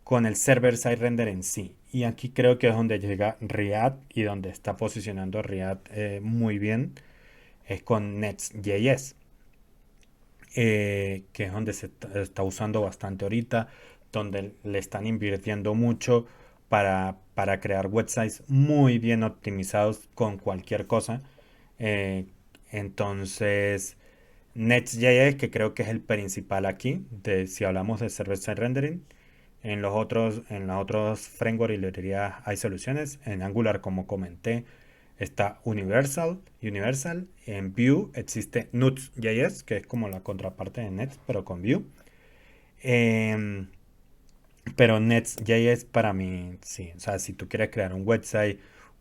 con el server-side render en sí. Y aquí creo que es donde llega React y donde está posicionando React muy bien, es con Next.js, que es donde se está usando bastante ahorita, donde le están invirtiendo mucho para crear websites muy bien optimizados con cualquier cosa. Eh, entonces, Next.js, que creo que es el principal aquí, si hablamos de server-side rendering. En los otros frameworks y librerías hay soluciones. En Angular, como comenté, está Universal. En Vue existe Nuxt.js, que es como la contraparte de Next, pero con Vue. Em, pero Next.js para mí, sí. O sea, si tú quieres crear un website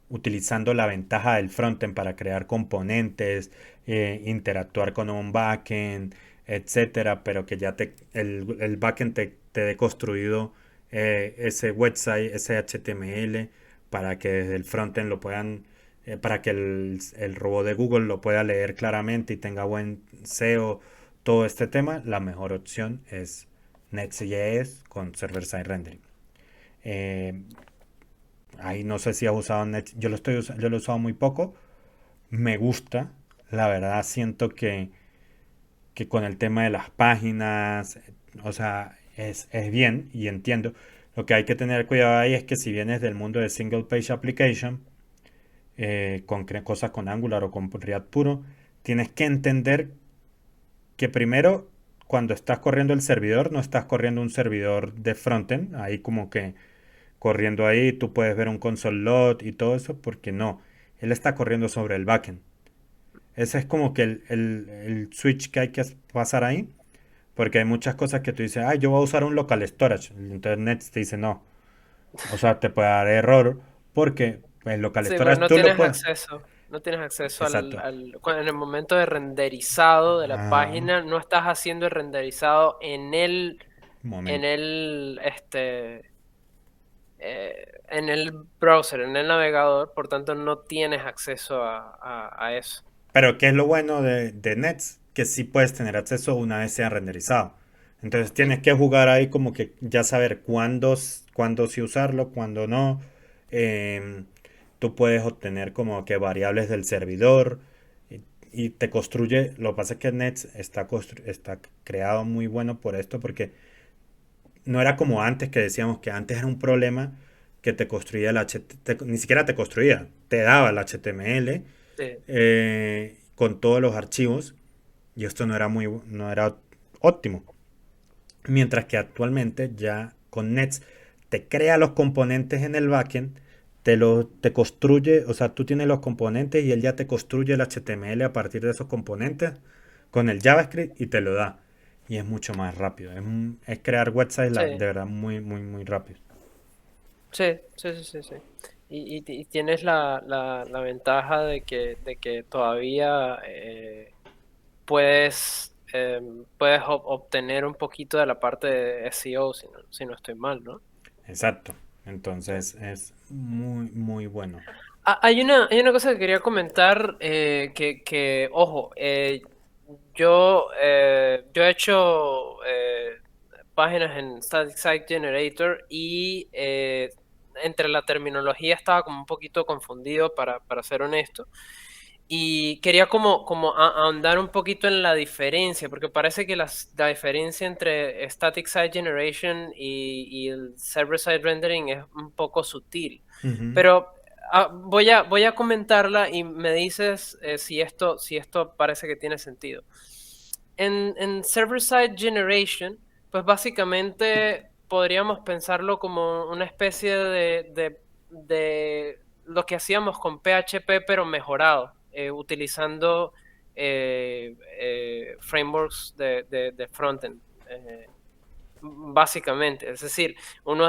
utilizando la ventaja del frontend para crear componentes, interactuar con un backend, etcétera, pero que ya el backend te dé construido ese website, ese HTML, para que desde el frontend lo puedan, para que el robot de Google lo pueda leer claramente y tenga buen SEO, todo este tema, la mejor opción es Next.js con server-side rendering. Eh, Ahí no sé si has usado Next. Yo lo he usado muy poco. Me gusta. La verdad siento que con el tema de las páginas, o sea, es bien y entiendo. Lo que hay que tener cuidado ahí es que si vienes del mundo de single page application, con cosas con Angular o con React puro, tienes que entender que primero, cuando estás corriendo el servidor, no estás corriendo un servidor de frontend, ahí como que corriendo ahí, tú puedes ver un console log y todo eso, porque no, él está corriendo sobre el backend. Ese es como que el switch que hay que pasar ahí, porque hay muchas cosas que tú dices, ah, yo voy a usar un local storage. El internet te dice no, o sea, te puede dar error, porque el local Sí, porque storage tú lo puedes. no tienes acceso Exacto. en el momento de renderizado de la Ah, página, no estás haciendo el renderizado en momento. el, en el browser, en el navegador, por tanto no tienes acceso a eso. Pero ¿qué es lo bueno de Nets? Que sí puedes tener acceso una vez sea renderizado. Entonces tienes que jugar ahí como que ya saber cuándo sí usarlo, cuándo no. Em, Tú puedes obtener como que variables del servidor y te construye. Lo que pasa es que Nets está creado muy bueno por esto porque no era como antes que decíamos que antes era un problema que te construía el HTML, ni siquiera te construía, te daba el HTML Sí, con todos los archivos y esto no era óptimo. Mientras que actualmente ya con Nets te crea los componentes en el backend, te construye, o sea, tú tienes los componentes y él ya te construye el HTML a partir de esos componentes con el JavaScript y te lo da. Y es mucho más rápido. Es crear websites sí, de verdad muy, muy, muy rápido. sí, sí, sí, sí, sí. Y tienes la ventaja de que todavía puedes obtener un poquito de la parte de SEO, si no estoy mal, ¿no? Exacto. Entonces es muy, muy bueno. Hay una cosa que quería comentar, ojo, yo he hecho páginas en Static Site Generator y entre la terminología estaba como un poquito confundido, para ser honesto. Y quería como ahondar un poquito en la diferencia, porque parece que la diferencia entre Static Site Generation y el Server-Side Rendering es un poco sutil. Ujú, Pero voy a comentarla y me dices si esto parece que tiene sentido. En Server-Side Generation, pues básicamente podríamos pensarlo como una especie de lo que hacíamos con PHP, pero mejorado, utilizando frameworks de frontend. Básicamente, es decir, uno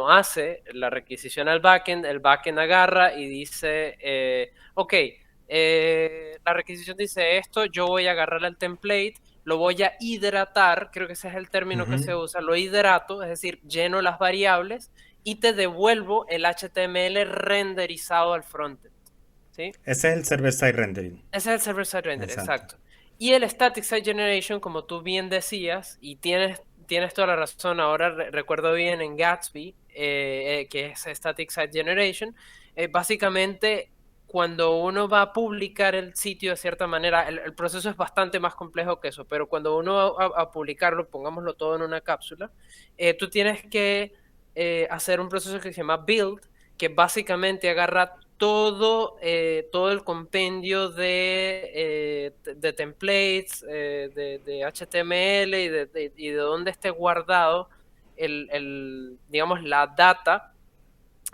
hace la requisición al backend, el backend agarra y dice, ok, la requisición dice esto, yo voy a agarrar el template, lo voy a hidratar, creo que ese es el término que ujú. se usa, lo hidrato, es decir, lleno las variables y te devuelvo el HTML renderizado al frontend, ¿sí? Ese es el server-side rendering. Ese es el server-side render, Exacto. exacto. Y el static site generation, como tú bien decías, y tienes toda la razón, ahora recuerdo bien en Gatsby, que es static site generation, básicamente cuando uno va a publicar el sitio de cierta manera, el proceso es bastante más complejo que eso, pero cuando uno va a publicarlo, pongámoslo todo en una cápsula, tú tienes que hacer un proceso que se llama build, que básicamente agarra todo el compendio de templates, de HTML y de dónde esté guardado digamos, la data.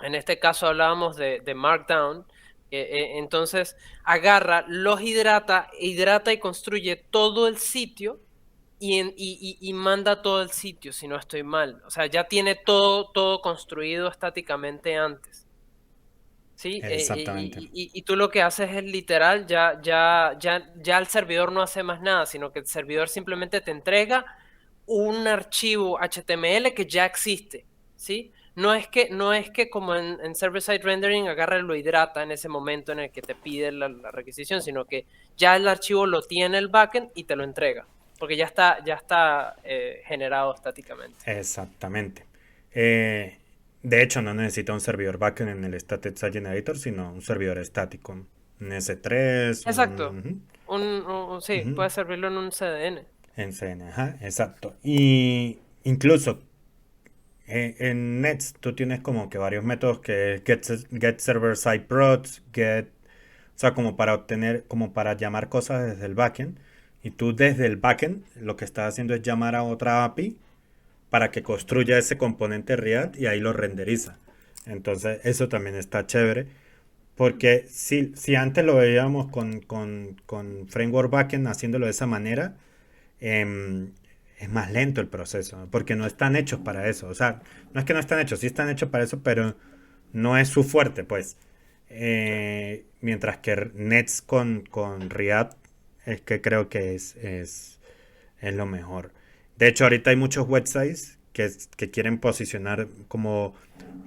En este caso hablábamos de Markdown. Entonces agarra, los hidrata y construye todo el sitio y manda todo el sitio, si no estoy mal. O sea, ya tiene todo construido estáticamente antes. Sí, Exactamente. y tú lo que haces es literal, ya el servidor no hace más nada, sino que el servidor simplemente te entrega un archivo HTML que ya existe, ¿sí? No es que como en server-side rendering agarra y lo hidrata en ese momento en el que te pide la requisición, sino que ya el archivo lo tiene el backend y te lo entrega, porque ya está generado estáticamente. Exactamente. Eh, de hecho, no necesita un servidor backend en el Static Site Generator, sino un servidor estático. Un S3, Exacto. un... Sí, ujú, ujú, puedes servirlo en un CDN. en CN, ajá, exacto. Y incluso en Nets tú tienes como que varios métodos que es get server side prods, o sea, como para obtener, como para llamar cosas desde el backend. Y tú desde el backend lo que estás haciendo es llamar a otra API para que construya ese componente React y ahí lo renderiza. Entonces eso también está chévere. Porque si antes lo veíamos con Framework Backend haciéndolo de esa manera, em, es más lento el proceso, porque no están hechos para eso. O sea, no es que no están hechos, sí están hechos para eso, pero no es su fuerte, pues. Sí. Mientras que Nets con React es que creo que es lo mejor. De hecho, ahorita hay muchos websites que quieren posicionar como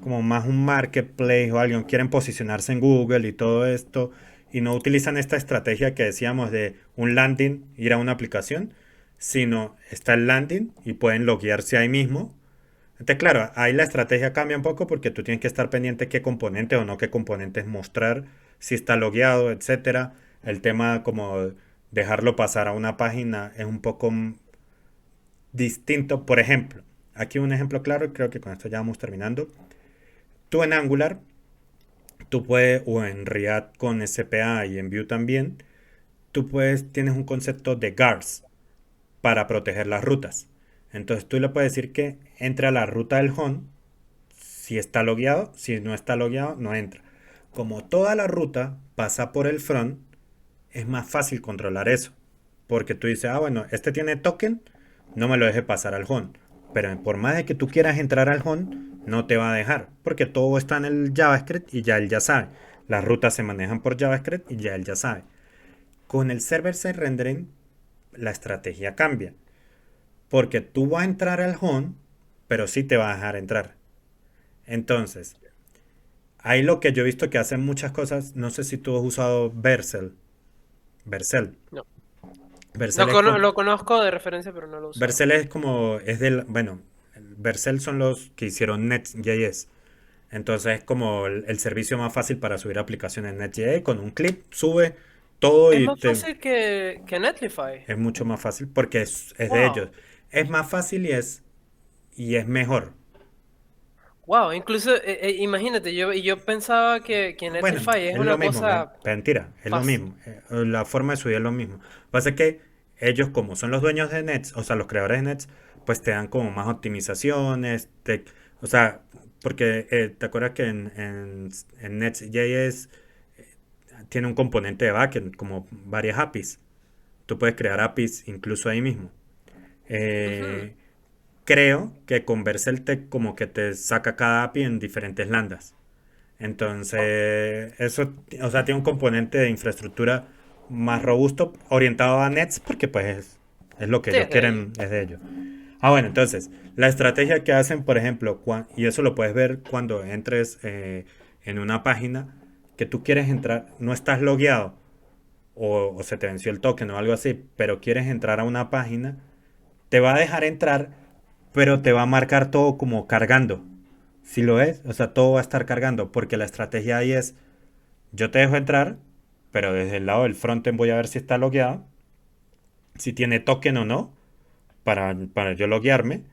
más un marketplace o algo, quieren posicionarse en Google y todo esto, y no utilizan esta estrategia que decíamos de un landing, ir a una aplicación, sino está el landing y pueden loguearse ahí mismo. Entonces, claro, ahí la estrategia cambia un poco porque tú tienes que estar pendiente qué componentes o no qué componentes mostrar, si está logueado, etcétera. El tema como dejarlo pasar a una página es un poco distinto. Por ejemplo, aquí un ejemplo claro, y creo que con esto ya vamos terminando. Tú en Angular, tú puedes, o en React con SPA y en Vue también, tú puedes, tienes un concepto de guards para proteger las rutas. Entonces tú le puedes decir que entre a la ruta del home si está logueado, si no está logueado, no entra. Como toda la ruta pasa por el front, es más fácil controlar eso. Porque tú dices, bueno, este tiene token, no me lo deje pasar al home. Pero por más de que tú quieras entrar al home, no te va a dejar. Porque todo está en el JavaScript y ya él ya sabe. Las rutas se manejan por JavaScript y ya él ya sabe. Con el server-side rendering, la estrategia cambia. Porque tú vas a entrar al home, pero sí te va a dejar entrar. Entonces, ahí lo que yo he visto que hacen muchas cosas, no sé si tú has usado Vercel. Vercel. No. Vercel es, Lo conozco de referencia, pero no lo he usado. Vercel es como, es del, bueno, Vercel son los que hicieron Next.js. Entonces es como el servicio más fácil para subir aplicaciones en Next.js. Con un clip sube todo Es y más fácil que Netlify. es mucho más fácil porque es de ellos. Wow. Es más fácil y es mejor. Wow, incluso imagínate, yo pensaba que Bueno, Netlify es es lo una mismo, cosa mentira, es lo fácil. mismo. La forma de subir es lo mismo. Lo que pasa es que ellos, como son los dueños de Nets, o sea, los creadores de Nets, pues te dan como más optimizaciones. O sea, porque te acuerdas que en Nets.js tiene un componente de backend, como varias APIs. Tú puedes crear APIs incluso ahí mismo. Ujú. Eh, Creo que con Vercel como que te saca cada API en diferentes landas. Oh, Entonces, eso, o sea, tiene un componente de infraestructura más robusto, orientado a Nets, porque pues es lo que ellos desde ellos. quieren, es de ellos. Ah, bueno, entonces, la estrategia que hacen, por ejemplo, y eso lo puedes ver cuando entres en una página que tú quieres entrar, no estás logueado o se te venció el token o algo así, pero quieres entrar a una página, te va a dejar entrar, pero te va a marcar todo como cargando. Si lo es, o sea, todo va a estar cargando, porque la estrategia ahí es, yo te dejo entrar, pero desde el lado del frontend voy a ver si está logueado, si tiene token o no, para yo loguearme.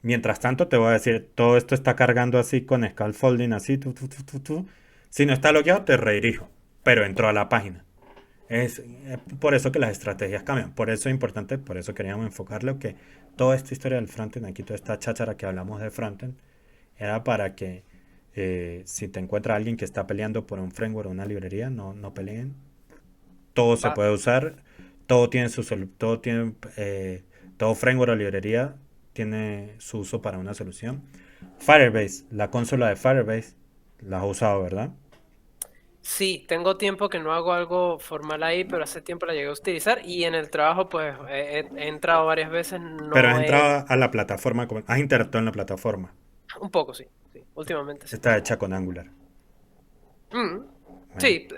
Mientras tanto, te voy a decir, todo esto está cargando así con scaffolding, así, tu. Si no está logueado, te redirijo, pero entro a la página. Es por eso que las estrategias cambian. Por eso es importante, por eso queríamos enfocarlo, que toda esta historia del frontend, aquí toda esta cháchara que hablamos de frontend, era para que si te encuentra alguien que está peleando por un framework o una librería, no peleen. Todo se Va, puede usar, todo tiene todo framework o librería tiene su uso para una solución. Firebase, la consola de Firebase, la has usado, ¿verdad? sí, tengo tiempo que no hago algo formal ahí, pero hace tiempo la llegué a utilizar y en el trabajo pues he entrado varias veces, Pero has no he... entrado a la plataforma, has interactuado en la plataforma. Un poco, sí, sí, últimamente sí. Está hecha con Angular. Mm, Bueno, sí,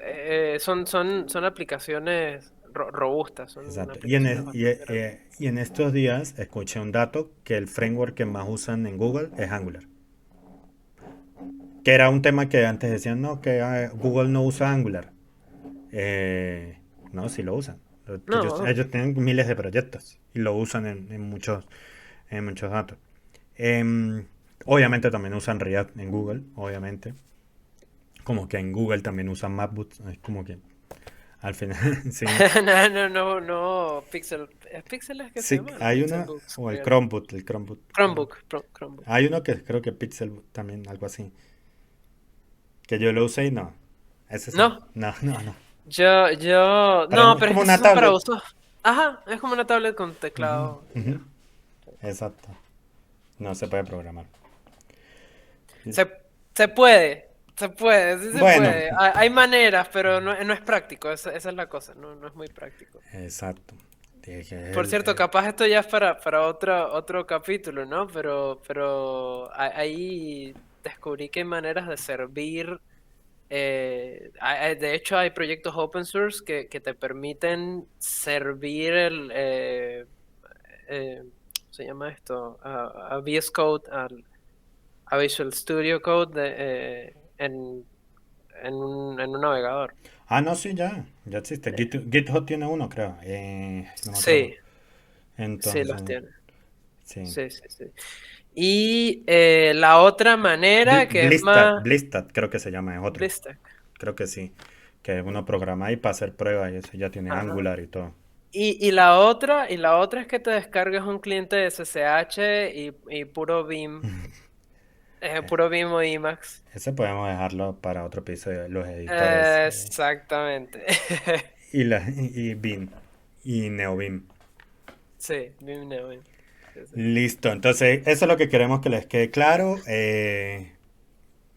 son aplicaciones robustas, son exacto. aplicaciones bastante grandes. Y en estos días escuché un dato que el framework que más usan en Google es Angular. Que era un tema que antes decían, no, que Google no usa Angular. No, sí lo usan. Que No, ellos tienen miles de proyectos y lo usan en muchos datos. Em, Obviamente también usan React en Google, obviamente. Como que en Google también usan Mapbooks. Es como que al final, sí. no, Pixel, ¿es Pixel es que se Sí, llama? No, hay Pixel una, Books, o el creo. Chromebook, el Chromebook. Chromebook. Hay uno que creo que Pixel también, algo así. Que yo lo usé y no. Ese sí. No, No. no, Es pero es como que una esos son para tablet. usos. Ajá, es como una tablet con Ujú, teclado y ujú. ya. Exacto. No se puede programar. Se, se puede, sí se Bueno, puede. Hay maneras, pero no es práctico, esa es la cosa, no es muy práctico. exacto. Dije, Por cierto, capaz esto ya es para otro capítulo, ¿no? Pero ahí descubrí que hay maneras de servir. De hecho, hay proyectos open source que te permiten servir ¿cómo se llama esto? A VS Code, a Visual Studio Code en un navegador. no, sí, ya existe. GitHub tiene uno, creo. No me acuerdo. Sí, sí los Entonces, tiene. sí. Sí. Y la otra manera que es más Blistat, creo que se llama, es otro. BlizzStack. Creo que sí. Que uno programa ahí para hacer pruebas y eso ya tiene Ajá. Angular y todo. Y la otra es que te descargues un cliente de SSH y puro Vim o Emacs. Ese podemos dejarlo para otro episodio, los editores. Exactamente. Y Beam. Y NeoBeam. Sí, Vim Neo. Sí. Listo, entonces eso es lo que queremos que les quede claro.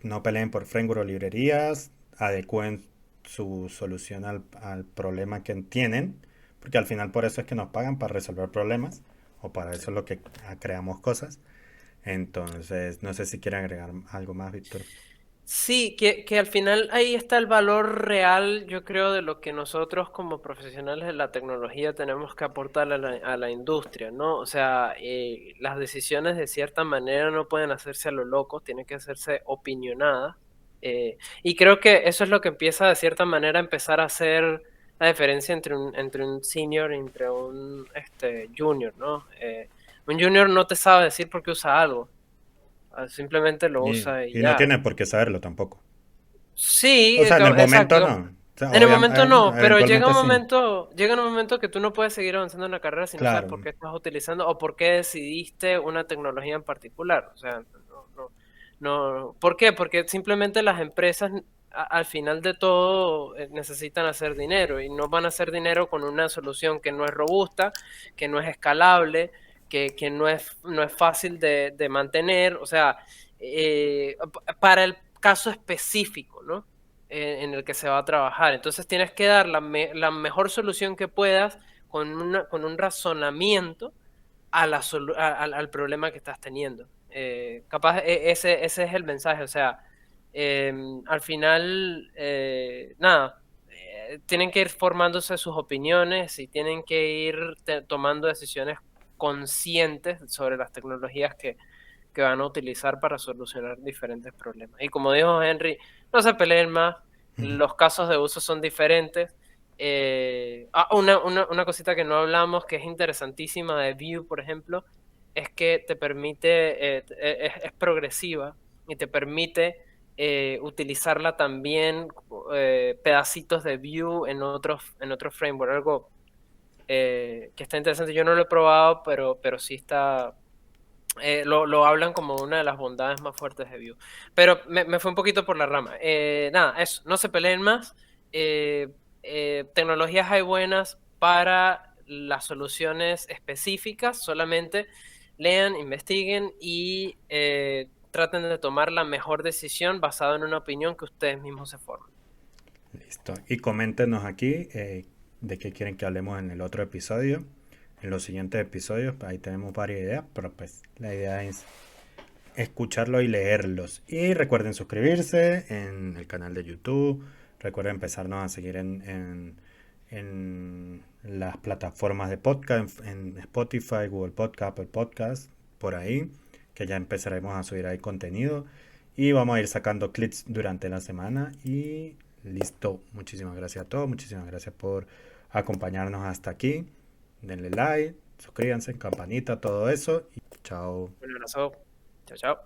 No peleen por framework o librerías. Adecúen su solución al problema que tienen, porque al final por eso es que nos pagan para resolver problemas, o para eso es lo que creamos cosas. Entonces, no sé si quieren agregar algo más, Víctor. Sí, que al final ahí está el valor real, yo creo, de lo que nosotros como profesionales de la tecnología tenemos que aportar a la industria, ¿no? O sea, las decisiones de cierta manera no pueden hacerse a lo loco, tienen que hacerse opinionadas. Y creo que eso es lo que empieza de cierta manera a empezar a hacer la diferencia entre un senior y entre un junior, ¿no? Un junior no te sabe decir por qué usa algo, simplemente lo usa y Y no ya. tiene por qué saberlo tampoco. Sí, O sea, en el momento exacto. no. O sea, En el momento no, pero eventualmente sí. llega un momento que tú no puedes seguir avanzando en la carrera si no sabes Claro. por qué estás utilizando o por qué decidiste una tecnología en particular. O sea, no. ¿Por qué? Porque simplemente las empresas al final de todo necesitan hacer dinero y no van a hacer dinero con una solución que no es robusta, que no es escalable, que no es fácil de mantener. O sea, para el caso específico, ¿no? En el que se va a trabajar. Entonces tienes que dar la mejor solución que puedas con un razonamiento al problema que estás teniendo. Capaz ese es el mensaje, o sea, al final, nada, tienen que ir formándose sus opiniones y tienen que ir tomando decisiones conscientes sobre las tecnologías que van a utilizar para solucionar diferentes problemas. Y como dijo Henry, no se peleen más, los casos de uso son diferentes. Una cosita que no hablamos, que es interesantísima de Vue, por ejemplo, es que te permite, es progresiva y te permite utilizarla también pedacitos de Vue en otros framework, algo que está interesante. Yo no lo he probado, pero sí está, lo hablan como una de las bondades más fuertes de Vue. Pero me fue un poquito por la rama. Nada, eso, no se peleen más. Eh, Tecnologías hay buenas para las soluciones específicas, solamente lean, investiguen y traten de tomar la mejor decisión basada en una opinión que ustedes mismos se formen. Listo. Y coméntenos aquí de qué quieren que hablemos en el otro episodio. En los siguientes episodios, ahí tenemos varias ideas, pero pues la idea es escucharlo y leerlos. Y recuerden suscribirse en el canal de YouTube. Recuerden empezarnos a seguir en las plataformas de podcast, en Spotify, Google Podcast, Apple Podcast, por ahí, que ya empezaremos a subir ahí contenido. Y vamos a ir sacando clips durante la semana. Y listo. Muchísimas gracias a todos. Muchísimas gracias por acompañarnos hasta aquí. Denle like, suscríbanse, campanita, todo eso. Y chao. Un abrazo. Chao, chao.